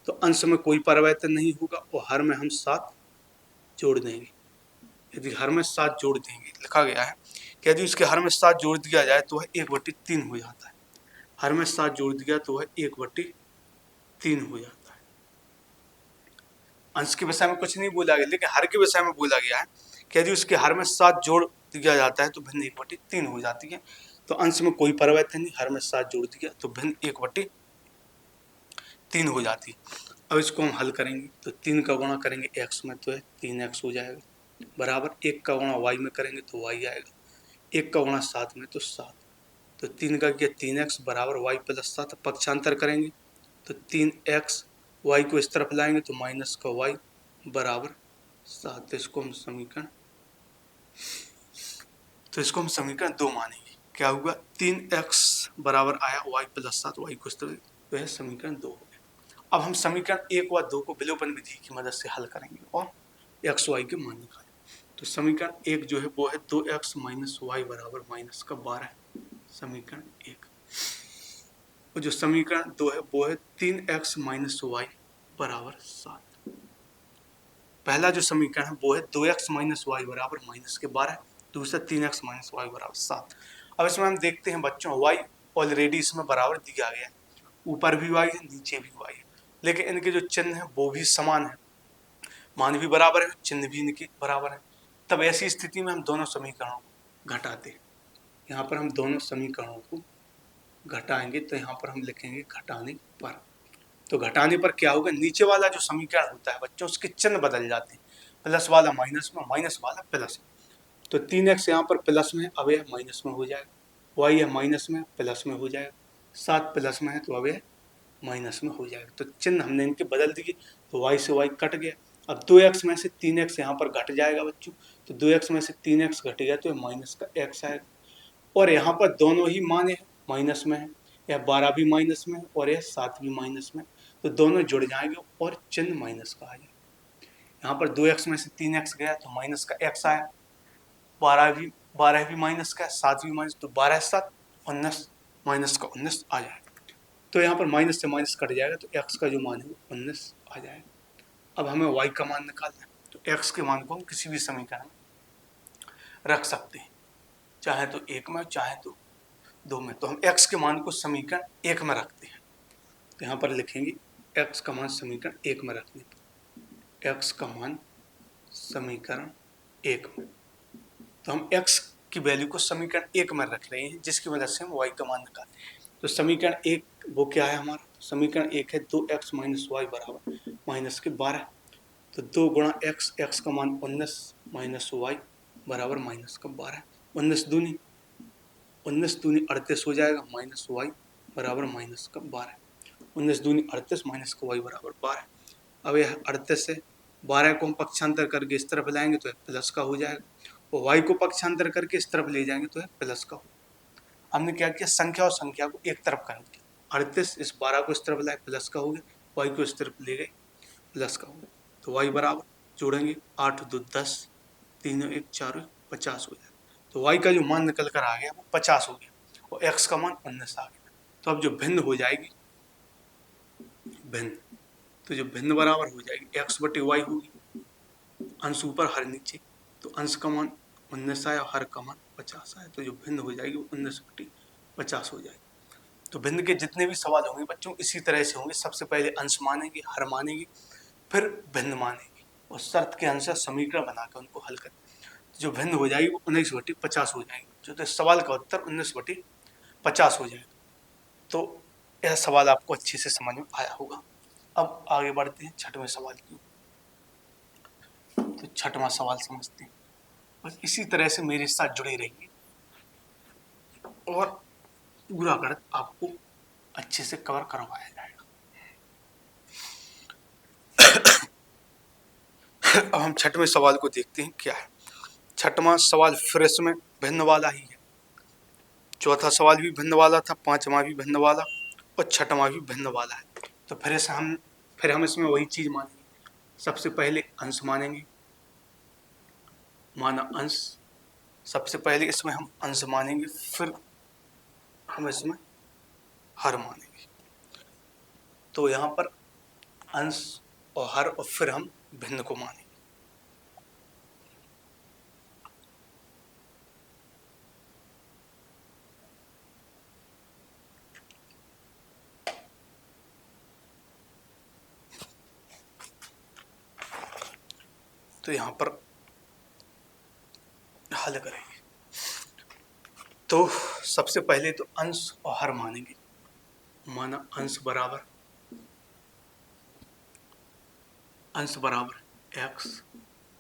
तो अंश में कोई परिवर्तन नहीं होगा और हर में हम 7 जोड़ देंगे। यदि हर में 7 जोड़ देंगे, लिखा गया है कि यदि उसके हर में 7 जोड़ दिया जाए तो वह 1/3 हो जाता है। हर में 7 जोड़ दिया तो वह 1/3 हो जाता है। अंश के विषय में कुछ नहीं बोला गया, लेकिन हर के विषय में बोला गया है कि यदि उसके हर में 7 जोड़ दिया जाता है तो भिन्न 1/3 हो जाती है। तो अंश में कोई परिवर्तन नहीं, हर में 7 जोड़ दिया तो भिन्न 1/3 हो जाती है। अब इसको हम हल करेंगे तो 3 का गुणा करेंगे x में तो 3x हो जाएगा बराबर 1 का गुणा y में करेंगे तो y आएगा, 1 का गुणा 7 में तो 7, तो 3 का किया 3x बराबर y + 7। पक्षांतर करेंगे तो 3x, y को इस तरफ लाएंगे तो माइनस का y बराबर 7। इसको हम समीकरण 2 मानेंगे। क्या हुआ, 3x बराबर आया y + 7, y को इस तरफ, तो यह समीकरण 2 हो गया। अब हम समीकरण 1 व 2 को विलोपन विधि की मदद से हल करेंगे और x y के मान निकालेंगे। तो समीकरण 1 जो है वो है 2x - y बराबर -12, समीकरण 1। और जो समीकरण 2 है वो है 3x माइनस वाई बराबर 7। पहला जो समीकरण है वो है 2x माइनस वाई बराबर माइनस के 12, दूसरा 3x माइनस वाई बराबर 7। अब इसमें हम देखते हैं बच्चों y ऑलरेडी इसमें बराबर दिया गया है, ऊपर भी y है नीचे भी y है, लेकिन इनके जो चिन्ह है वो भी समान है, मान भी बराबर है, चिन्ह भी इनके बराबर है। तब ऐसी स्थिति में हम दोनों समीकरणों को घटाते हैं। यहाँ पर हम दोनों समीकरणों को घटाएंगे तो यहाँ पर हम लिखेंगे घटाने पर। तो घटाने पर क्या होगा, नीचे वाला जो समीकरण होता है बच्चों उसके चिन्ह बदल जाते हैं, प्लस वाला माइनस में, माइनस वाला प्लस में। तो 3x यहाँ पर प्लस में, अब यह माइनस में हो जाएगा, y है माइनस में, प्लस में हो जाएगा, 7 प्लस में है तो अब यह माइनस में हो जाएगा। तो चिन्ह हमने इनके बदल दिए, तो y से y कट गया। अब 2x में से 3x यहाँ पर घट जाएगा बच्चों, तो 2x में से 3x घट गया तो माइनस का x आएगा। और यहाँ पर दोनों ही माने माइनस में है, यह 12 भी माइनस में और यह 7 भी माइनस में, तो दोनों जुड़ जाएंगे और चिन्ह माइनस का आ जाएगा। यहाँ पर 2x में से 3x गया तो माइनस का x आया, 12 भी माइनस का, 7 भी माइनस, तो 12 7 19, माइनस का 19 आ जाएगा। तो यहाँ पर माइनस से माइनस कट जाएगा तो x का जो मान है वो 19 आ जाएगा। अब हमें y का मान निकालना है, तो x के मान को हम किसी भी समीकरण में रख सकते हैं, चाहे तो 1 में चाहे तो 2 में। तो हम x के मान को समीकरण 1 में रखते हैं, तो यहाँ पर लिखेंगे x का मान समीकरण 1 में रखने पर, x का मान समीकरण 1 में, तो हम x की वैल्यू को समीकरण 1 में रख रहे हैं, जिसकी वजह से हम y का मान निकालते हैं। तो समीकरण 1 वो क्या है हमारा, समीकरण 1 है 2x माइनस वाई बराबर माइनस के 12, तो 2 गुणा x, x का मान 19 माइनस वाई बराबर माइनस का 12, 19 दूनी 38 हो जाएगा, माइनस वाई बराबर माइनस का 12, 19 दूनी 38 माइनस का वाई बराबर 12। अब यह 38 से 12 को हम पक्षांतर करके इस तरफ लाएंगे तो यह प्लस का हो जाएगा, और वाई को पक्षांतर करके इस तरफ ले जाएंगे तो यह प्लस का हो। हमने क्या किया, संख्या और संख्या को एक तरफ कर दिया, 38 इस 12 को इस तरफ लाए प्लस का हो गया, वाई को इस तरफ ले गए प्लस का हो गया, तो वाई बराबर जोड़ेंगे 8 2 10, 3 1 4 50 हो जाएगा। तो y का जो मान निकल कर आ गया वो 50 हो गया और x का मान 19 आ गया। तो अब जो भिन्न हो जाएगी, भिन्न, तो जो भिन्न बराबर हो जाएगी x बटे वाई होगी, अंश ऊपर हर नीचे, तो अंश का मान 19 आया और हर का मान 50 आया, तो जो भिन्न हो जाएगी वो 19 बटे 50 हो जाएगी। तो भिन्न के जितने भी सवाल होंगे बच्चों इसी तरह से होंगे, सबसे पहले अंश मानेंगे, हर मानेंगे, फिर भिन्न मानेंगे और शर्त के अनुसार समीकरण बनाकर उनको हल करें। जो भिन्न हो जाएगी वो 19 बटे 50 हो जाएगी, जो तो सवाल का उत्तर 19 बटे 50 हो जाएगा। तो यह सवाल आपको अच्छे से समझ में आया होगा। अब आगे बढ़ते हैं छठवें सवाल की। तो छठवां सवाल समझते हैं, बस इसी तरह से मेरे साथ जुड़े रहिए और पूरा गणित आपको अच्छे से कवर करवाया जाएगा। अब हम छठवें सवाल को देखते हैं क्या है। छठवां सवाल फिर इसमें भिन्न वाला ही है, चौथा सवाल भी भिन्न वाला था, पांचवा भी भिन्न वाला और छठवां भी भिन्न वाला है। तो फिर हम इसमें वही चीज मानेंगे, सबसे पहले अंश मानेंगे, माना अंश, सबसे पहले इसमें हम अंश मानेंगे, फिर हम इसमें हर मानेंगे। तो यहाँ पर अंश और हर और फिर हम भिन्न को मानेंगे। तो यहाँ पर हल करेंगे, तो सबसे पहले तो अंश और हर मानेंगे, माना अंश बराबर x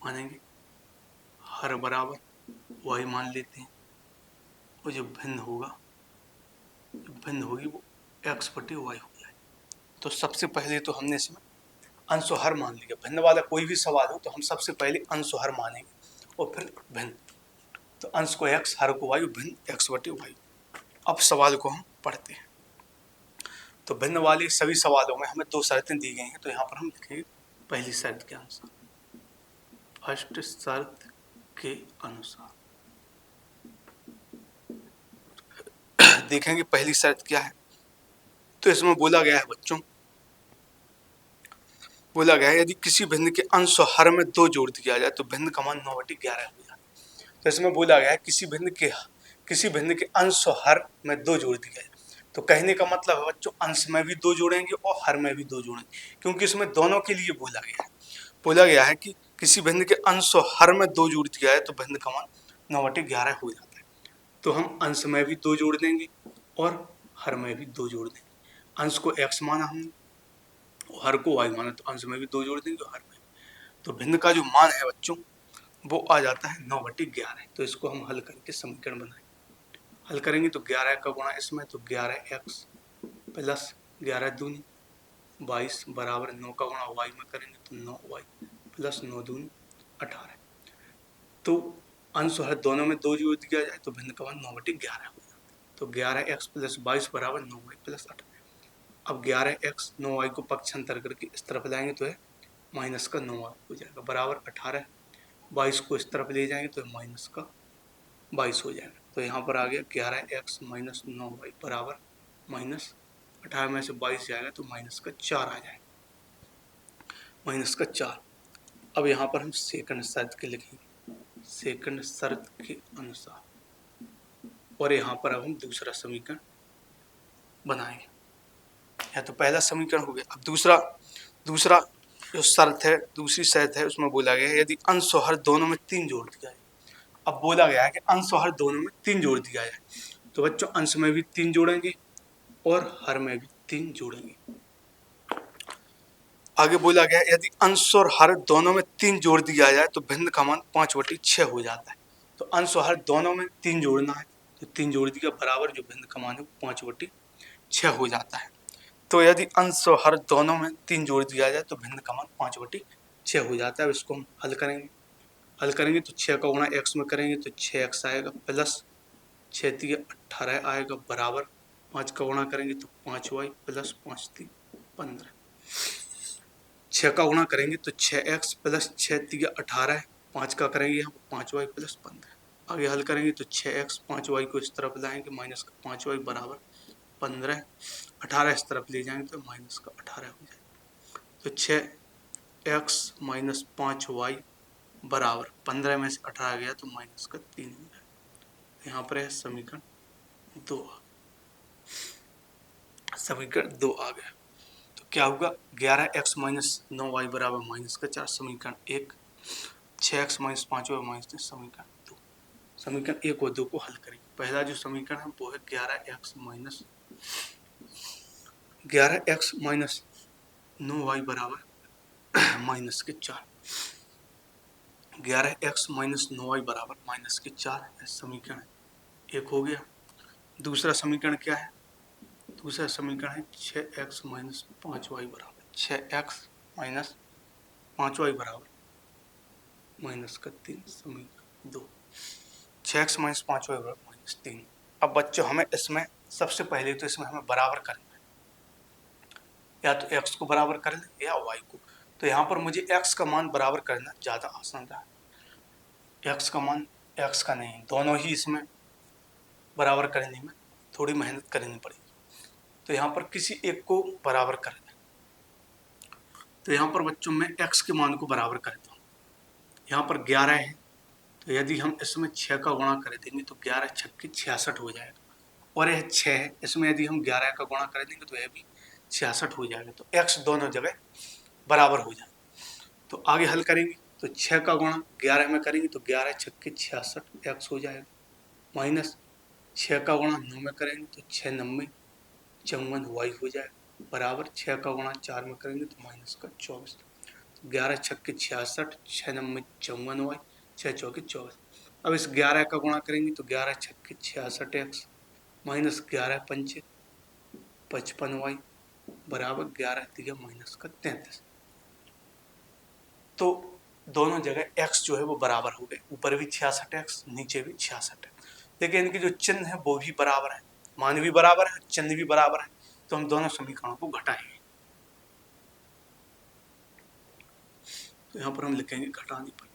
मानेंगे, हर बराबर y मान लेते हैं, और जो भिन्न होगी वो x बटे y हो जाए। तो सबसे पहले तो हमने इसमें अंश और हर मान लिया, भिन्न वाला कोई भी सवाल हो तो हम सबसे पहले अंश और हर मानेंगे और फिर भिन्न, तो अंश को x, हर को y, भिन्न x बटे y। अब सवाल को हम पढ़ते हैं। तो भिन्न वाले सभी सवालों में हमें 2 शर्तें दी गई हैं, तो यहाँ पर हम लिखेंगे पहली शर्त के अनुसार, फर्स्ट शर्त के अनुसार देखेंगे पहली शर्त क्या है। तो इसमें बोला गया है बच्चों, बोला गया है यदि किसी भिन्न के अंश और हर में 2 जोड़ दिया जाए तो भिन्न का मान 9/11 हो जाता है। तो इसमें बोला गया है किसी भिन्न के अंश और हर में 2 जोड़ दिया जाए। तो कहने का मतलब है बच्चों अंश में भी 2 जोड़ेंगे और हर में भी 2 जोड़ेंगे, क्योंकि इसमें दोनों के लिए बोला गया है। बोला गया है कि किसी भिन्न के अंश और हर में 2 जोड़ दिया है तो भिन्न का मान 9/11 हो जाता है। तो हम अंश में भी 2 जोड़ देंगे और हर में भी 2 जोड़ देंगे। अंश को x माना हमने और हर को y माना, तो अंश में भी 2 जोड़ देंगे और हर में। तो भिन्न का जो मान है बच्चों वो आ जाता है 9/11। तो इसको हम हल करके समीकरण बनाएंगे। हल करेंगे तो 11 का गुणा इसमें, तो 11x प्लस 11 दूनी 22 बराबर 9 का गुणा y में करेंगे तो 9y प्लस 9 दूनी 18। तो अंश और हर दोनों में 2 जोड़ दिया जाए तो भिन्न का मान 9/11 हो जाता है। तो 11x प्लस 22 बराबर 9y प्लस 18। अब 11x 9y को पक्षांतर करके इस तरफ लाएंगे तो है माइनस का 9y हो जाएगा बराबर 18। 22 को इस तरफ ले जाएंगे तो माइनस का 22 हो जाएगा। तो यहाँ पर आ गया 11x माइनस 9y बराबर माइनस 18 में से 22 जाएगा तो माइनस का 4 आ जाएगा, माइनस का 4। अब यहाँ पर हम सेकंड शर्त के लिखेंगे, सेकंड शर्त के अनुसार, और यहाँ पर अब हम दूसरा समीकरण बनाएंगे। या तो पहला समीकरण हो गया। अब दूसरा जो शर्त है, दूसरी शर्त है उसमें बोला गया है यदि अंश और हर दोनों में 3 जोड़ दिया जाए। अब बोला गया है कि अंश और हर दोनों में 3 जोड़ दिया जाए। तो बच्चों अंश में भी 3 जोड़ेंगे और हर में भी 3 जोड़ेंगे। आगे बोला गया यदि अंश और हर दोनों में 3 जोड़ दिया जाए तो भिन्न का मान 5/6 हो जाता है। तो अंश और हर दोनों में 3 जोड़ना है, तो 3 जोड़ दिया बराबर जो भिन्न का मान है 5/6 हो जाता है। तो यदि अंश और हर दोनों में 3 जोड़ दिया जाए तो भिन्न का मान 5/6 हो जाता है। अब इसको हम हल करेंगे तो 6 का गुणा x में करेंगे तो 6x आएगा प्लस 6 3 18 आएगा बराबर 5 का गुणा करेंगे तो 5y प्लस 5 3 15। 6 का गुणा करेंगे तो 6x प्लस 6 3 18, 5 का करेंगे यहाँ 5y प्लस 15। आगे हल करेंगे तो 6x 5y को इस तरफ लाएंगे माइनस का 5y बराबर 15, 18 इस तरफ ले जाएंगे तो माइनस का 18 हो जाएगा। तो 6x माइनस 5y बराबर 15 में से 18 गया तो माइनस का 3 हो जाएगा। यहाँ पर है समीकरण 2, समीकरण 2 आ गया। तो क्या होगा 11x माइनस 9y बराबर माइनस का 4, समीकरण 1। 6x माइनस 5y माइनस 3, समीकरण 2। समीकरण 1 और 2 को हल करेंगे। पहला जो समीकरण है वो है 11x माइनस 9y बराबर माइनस के 4। 11x माइनस 9y बराबर माइनस के 4 समीकरण 1 हो गया। दूसरा समीकरण क्या है? दूसरा समीकरण है 6x माइनस 5y बराबर 6x माइनस 5y बराबर माइनस का 3, समीकरण 2। 6x माइनस 5y बराबर माइनस 3। अब बच्चों हमें इसमें सबसे पहले तो इसमें हमें बराबर करना है, या तो x को बराबर कर लें या y को। तो यहाँ पर मुझे x का मान बराबर करना ज़्यादा आसान रहा। x का मान x का नहीं, दोनों ही इसमें बराबर करने में थोड़ी मेहनत करनी पड़ेगी। तो यहाँ पर किसी एक को बराबर कर दें। तो यहाँ पर बच्चों मैं x के मान को बराबर करता हूँ। यहाँ पर 11 है, तो यदि हम इसमें 6 का गुणा कर देंगे तो 11 छक्के 66 हो जाएगा। और यह 6 है, इसमें यदि हम 11 का गुणा कर देंगे तो यह भी 66 हो जाएगा। तो x दोनों जगह बराबर हो जाए। तो आगे हल करेंगे तो 6 का गुणा 11 में करेंगे तो 11 छक्के 66 x हो जाएगा, माइनस 6 का गुणा 9 में करेंगे तो 6 9 54 y हो जाएगा, बराबर 6 का गुणा 4 में करेंगे तो माइनस का 24। 11 छक्के 66, 6 9 54 y, 6 चौके 24। अब इस 11 का गुणा करेंगे तो 11 छक्के 66 x माइनस 11 पंचे 55 y बराबर 11 3 माइनस का 33। तो दोनों जगह x जो है वो बराबर हो गए, ऊपर भी 66x नीचे भी 66 है। लेकिन इनके जो चिन्ह है वो भी बराबर है, मान भी बराबर है, चिन्ह भी बराबर है। तो हम दोनों समीकरणों को घटाएंगे। तो यहाँ पर हम लिखेंगे घटाने पर।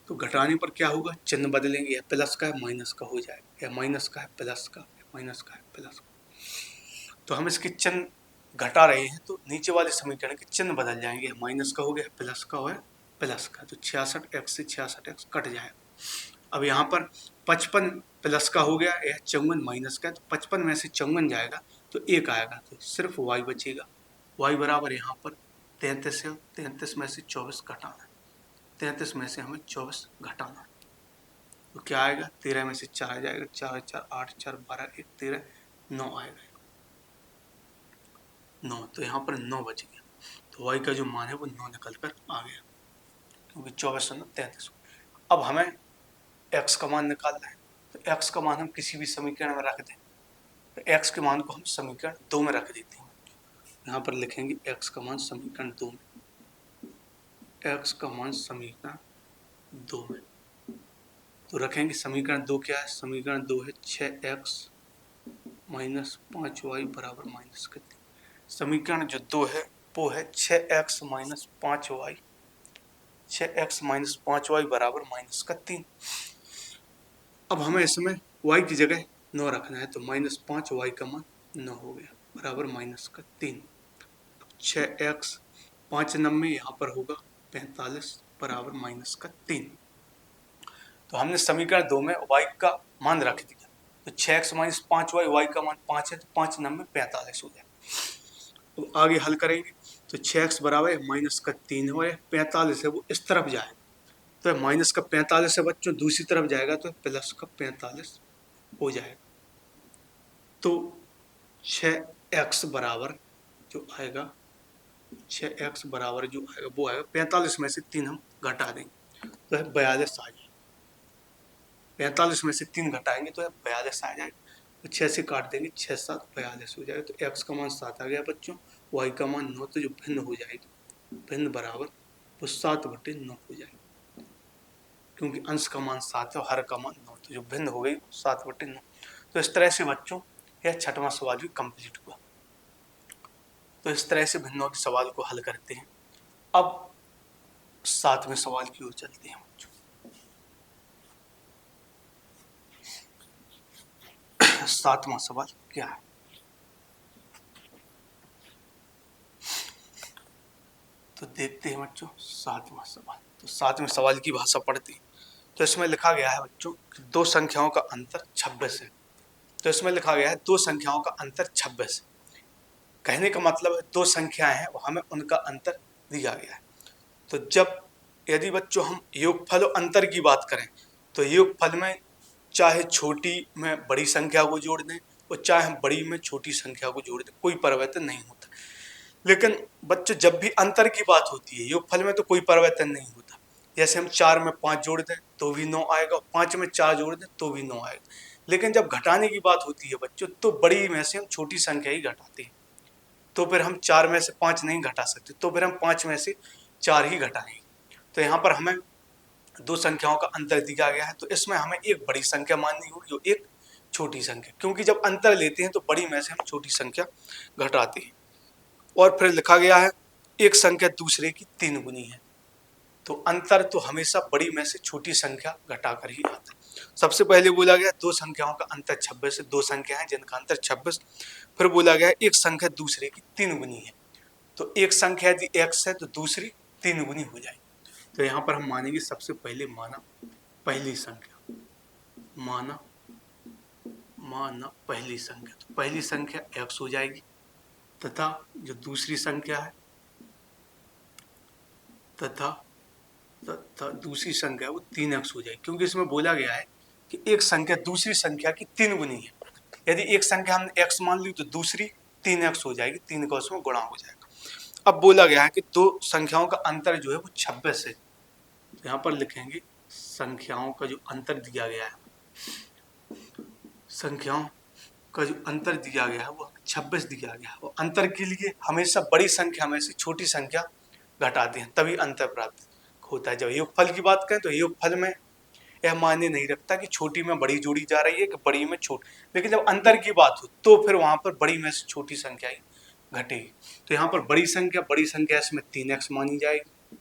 तो घटाने पर क्या होगा, चिन्ह बदलेंगे, या प्लस का है माइनस का हो जाएगा, या माइनस का है प्लस का, या माइनस का है प्लस का। तो हम इसके चिन्ह घटा रहे हैं तो नीचे वाले समीकरण के चिन्ह बदल जाएंगे, माइनस का हो गया प्लस का हो गया प्लस का, तो 66x से 66x कट जाएगा। अब यहाँ पर 55 प्लस का हो गया, यह 54 माइनस का, तो 55 में से 54 जाएगा तो 1 आएगा, तो सिर्फ y बचेगा। y बराबर यहाँ पर 33 है, 33 में से 24 घटाना है, 33 में से हमें 24 घटाना है, तो क्या आएगा 13 में से 4 आ जाएगा, 4 4 8 4 12 1 13 9 आएगा 9, तो यहाँ पर 9 बच गया, तो y का जो मान है वो 9 निकल कर आ गया, क्योंकि 24 और 9 33। अब हमें x का मान निकालना है, तो x का मान हम किसी भी समीकरण में रख दें, तो x के मान को हम समीकरण 2 में रख देते हैं। यहाँ पर लिखेंगे x का मान समीकरण 2 में, x का मान समीकरण 2 में, तो रखेंगे समीकरण 2 क्या है, समीकरण 2 है 6x माइनस 5y बराबर माइनस का 3। समीकरण जो 2 है वो है 6x minus 5y, 6x minus 5y बराबर माइनस का 3। अब हमें इसमें y की जगह 9 रखना है, तो माइनस 5y का मान 9 हो गया बराबर माइनस का 3। 6x 5 नंबे यहाँ पर होगा 45 बराबर माइनस का 3। तो हमने समीकरण 2 में y का मान रख दिया, तो 6x माइनस 5y, y का मान 5 है, तो 5 नंबे 45 हो जाए। तो आगे हल करेंगे, तो 6x बराबर माइनस का 3 हो, 45 है वो इस तरफ जाए, तो माइनस का 45 है बच्चों दूसरी तरफ जाएगा तो प्लस का 45 हो जाएगा, तो 6x बराबर जो आएगा, 6x बराबर जो आएगा वो आएगा 45 में से 3 हम घटा देंगे तो है 42 आ जाएगा, 45 में से 3 घटाएंगे तो है 42 आ जाएगा, तो 6 से काट देंगे 6 7 42 हो जाएगा, तो x का मान 7 आ गया बच्चों, y का मान 9, तो जो भिन्न हो जाएगी, भिन्न बराबर वो 7/9 हो जाएगी, क्योंकि अंश का मान 7 है और हर का मान 9, तो जो भिन्न हो गई 7/9। तो इस तरह से बच्चों यह 6वां सवाल भी कंप्लीट हुआ। तो इस तरह से भिन्नों के सवाल को हल करते हैं। अब 7वें सवाल की ओर चलते हैं बच्चों। 7वां सवाल क्या है, तो देखते हैं बच्चों 7वां सवाल। तो 7वें सवाल की भाषा पढ़ते हैं। तो इसमें लिखा गया है बच्चों कि दो संख्याओं का अंतर 26 है। तो इसमें लिखा गया है दो संख्याओं का अंतर 26 है। कहने का मतलब है दो संख्याएं हैं और हमें उनका अंतर दिया गया है। तो जब यदि बच्चों हम योगफल और अंतर की बात करें, तो योगफल में चाहे छोटी में बड़ी संख्या को जोड़ दें और चाहे हम बड़ी में छोटी संख्या को जोड़ दें, कोई परिवर्तन नहीं होता। लेकिन बच्चों जब भी अंतर की बात होती है, योगफल में तो कोई परिवर्तन नहीं होता। जैसे हम 4 में 5 जोड़ दें तो भी 9 आएगा, 5 में 4 जोड़ दें तो भी 9 आएगा। लेकिन जब घटाने की बात होती है बच्चों, तो बड़ी में से हम छोटी संख्या ही घटाते हैं। तो फिर हम 4 में से 5 नहीं घटा सकते, तो फिर हम 5 में से 4 ही घटाएंगे। तो यहाँ पर हमें दो संख्याओं का अंतर दिया गया है, तो इसमें हमें एक बड़ी संख्या माननी होगी और एक छोटी संख्या, क्योंकि जब अंतर लेते हैं तो बड़ी में से हम छोटी संख्या घटाते हैं। और फिर लिखा गया है एक संख्या दूसरे की 3 गुनी है। तो अंतर तो हमेशा बड़ी में से छोटी संख्या घटाकर ही आता है। सबसे पहले बोला गया दो संख्याओं का अंतर 26 है, दो संख्या है जिनका अंतर 26। फिर बोला गया एक संख्या दूसरे की 3 गुनी है। तो एक संख्या यदि x है तो दूसरी 3 गुनी हो जाएगी। तो यहाँ पर हम मानेंगे सबसे पहले माना पहली संख्या, माना पहली संख्या, तो पहली संख्या x हो जाएगी तथा जो दूसरी संख्या है तथा दूसरी संख्या वो 3x हो जाएगी, क्योंकि इसमें बोला गया है कि एक संख्या दूसरी संख्या की 3 गुनी है। यदि एक संख्या हमने x मान ली तो दूसरी 3x हो जाएगी, 3 का उसमें गुणा हो जाएगा। अब बोला गया है कि दो संख्याओं का अंतर जो है वो 26 है। तो यहाँ पर लिखेंगे संख्याओं का जो अंतर दिया गया है, संख्याओं का जो अंतर दिया गया है वो 26 दिया गया है। और अंतर के लिए हमेशा बड़ी संख्या में से छोटी संख्या घटाते हैं, तभी अंतर प्राप्त होता है। जब योगफल की बात करें तो योगफल में यह मायने नहीं रखता कि छोटी में बड़ी जोड़ी जा रही है कि बड़ी में छोटी, लेकिन जब अंतर की बात हो तो फिर वहां पर बड़ी में से छोटी संख्या ही घटेगी। तो यहाँ पर बड़ी संख्या इसमें 3x मानी जाएगी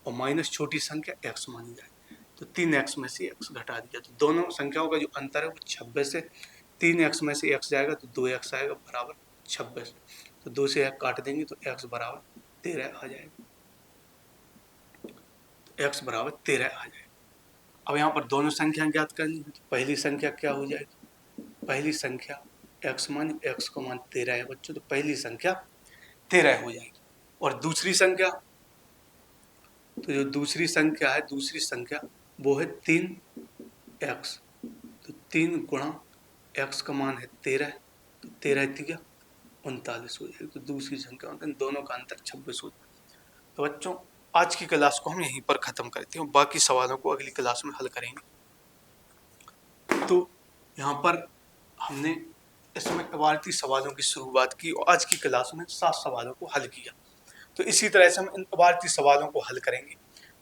और माइनस छोटी संख्या x मानी जाएगी। तो 3x में से x घटा दिया, तो दोनों संख्याओं का जो अंतर है वो 26 है। 3x में से x जाएगा तो 2x आएगा बराबर 26। तो 2 से 1 काट देंगे तो x बराबर 13 आ जाएगा। तो x बराबर 13 आ जाएगा। अब यहाँ पर दोनों संख्या ज्ञात करनी है। तो पहली संख्या क्या हो जाएगी? पहली संख्या x का मान 13 है बच्चों, तो पहली संख्या 13 हो जाएगी। और दूसरी संख्या, तो जो दूसरी संख्या है, दूसरी संख्या वो है 3x। तो 3 गुणा x का मान है 13, तो 13 तिया 39 हो जाएगी। तो दूसरी संख्या दोनों का अंतर 26 हो जाएगा। तो बच्चों आज की क्लास को हम यहीं पर खत्म करते हैं, बाकी सवालों को अगली क्लास में हल करेंगे। तो यहाँ पर हमने इसमें इबारती सवालों की शुरुआत की और आज की क्लास में 7 सवालों को हल किया। तो इसी तरह से हम इन इबारती सवालों को हल करेंगे।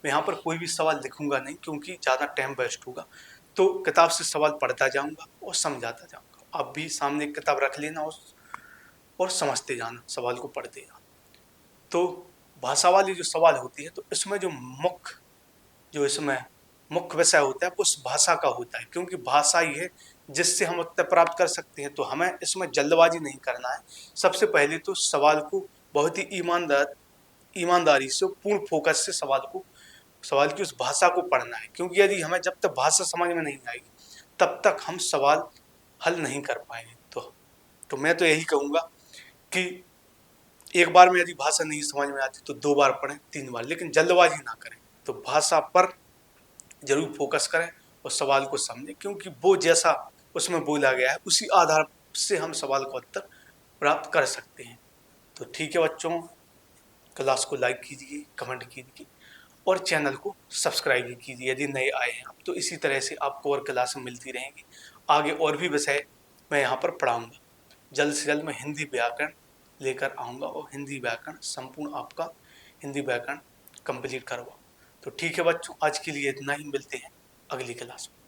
मैं यहाँ पर कोई भी सवाल लिखूंगा नहीं क्योंकि ज़्यादा टाइम वेस्ट होगा। तो किताब से सवाल पढ़ता जाऊंगा और समझाता जाऊंगा। आप भी सामने किताब रख लेना और समझते जाना, सवाल को पढ़ते जाना। तो भाषा वाली जो सवाल होती है, तो इसमें जो इसमें मुख्य विषय होता है वो उस भाषा का होता है, क्योंकि भाषा ही है जिससे हम उत्तर प्राप्त कर सकते हैं। तो हमें इसमें जल्दबाजी नहीं करना है। सबसे पहले तो सवाल को बहुत ही ईमानदारी से, पूर्ण फोकस से सवाल की उस भाषा को पढ़ना है, क्योंकि यदि हमें जब तक भाषा समझ में नहीं आएगी तब तक हम सवाल हल नहीं कर पाएंगे। तो मैं तो यही कहूँगा कि एक बार में यदि भाषा नहीं समझ में आती तो 2 बार पढ़ें, 3 बार, लेकिन जल्दबाजी ना करें। तो भाषा पर जरूर फोकस करें और सवाल को समझें, क्योंकि वो जैसा उसमें बोला गया है उसी आधार से हम सवाल का उत्तर प्राप्त कर सकते हैं। तो ठीक है बच्चों, क्लास को लाइक कीजिए, कमेंट कीजिए और चैनल को सब्सक्राइब भी कीजिए यदि नए आए हैं आप। तो इसी तरह से आपको और क्लास मिलती रहेंगी। आगे और भी विषय मैं यहाँ पर पढ़ाऊँगा। जल्द से जल्द मैं हिंदी व्याकरण लेकर आऊँगा और हिंदी व्याकरण संपूर्ण आपका हिंदी व्याकरण कंप्लीट करवाऊँ। तो ठीक है बच्चों, आज के लिए इतना ही। मिलते हैं अगली क्लास में।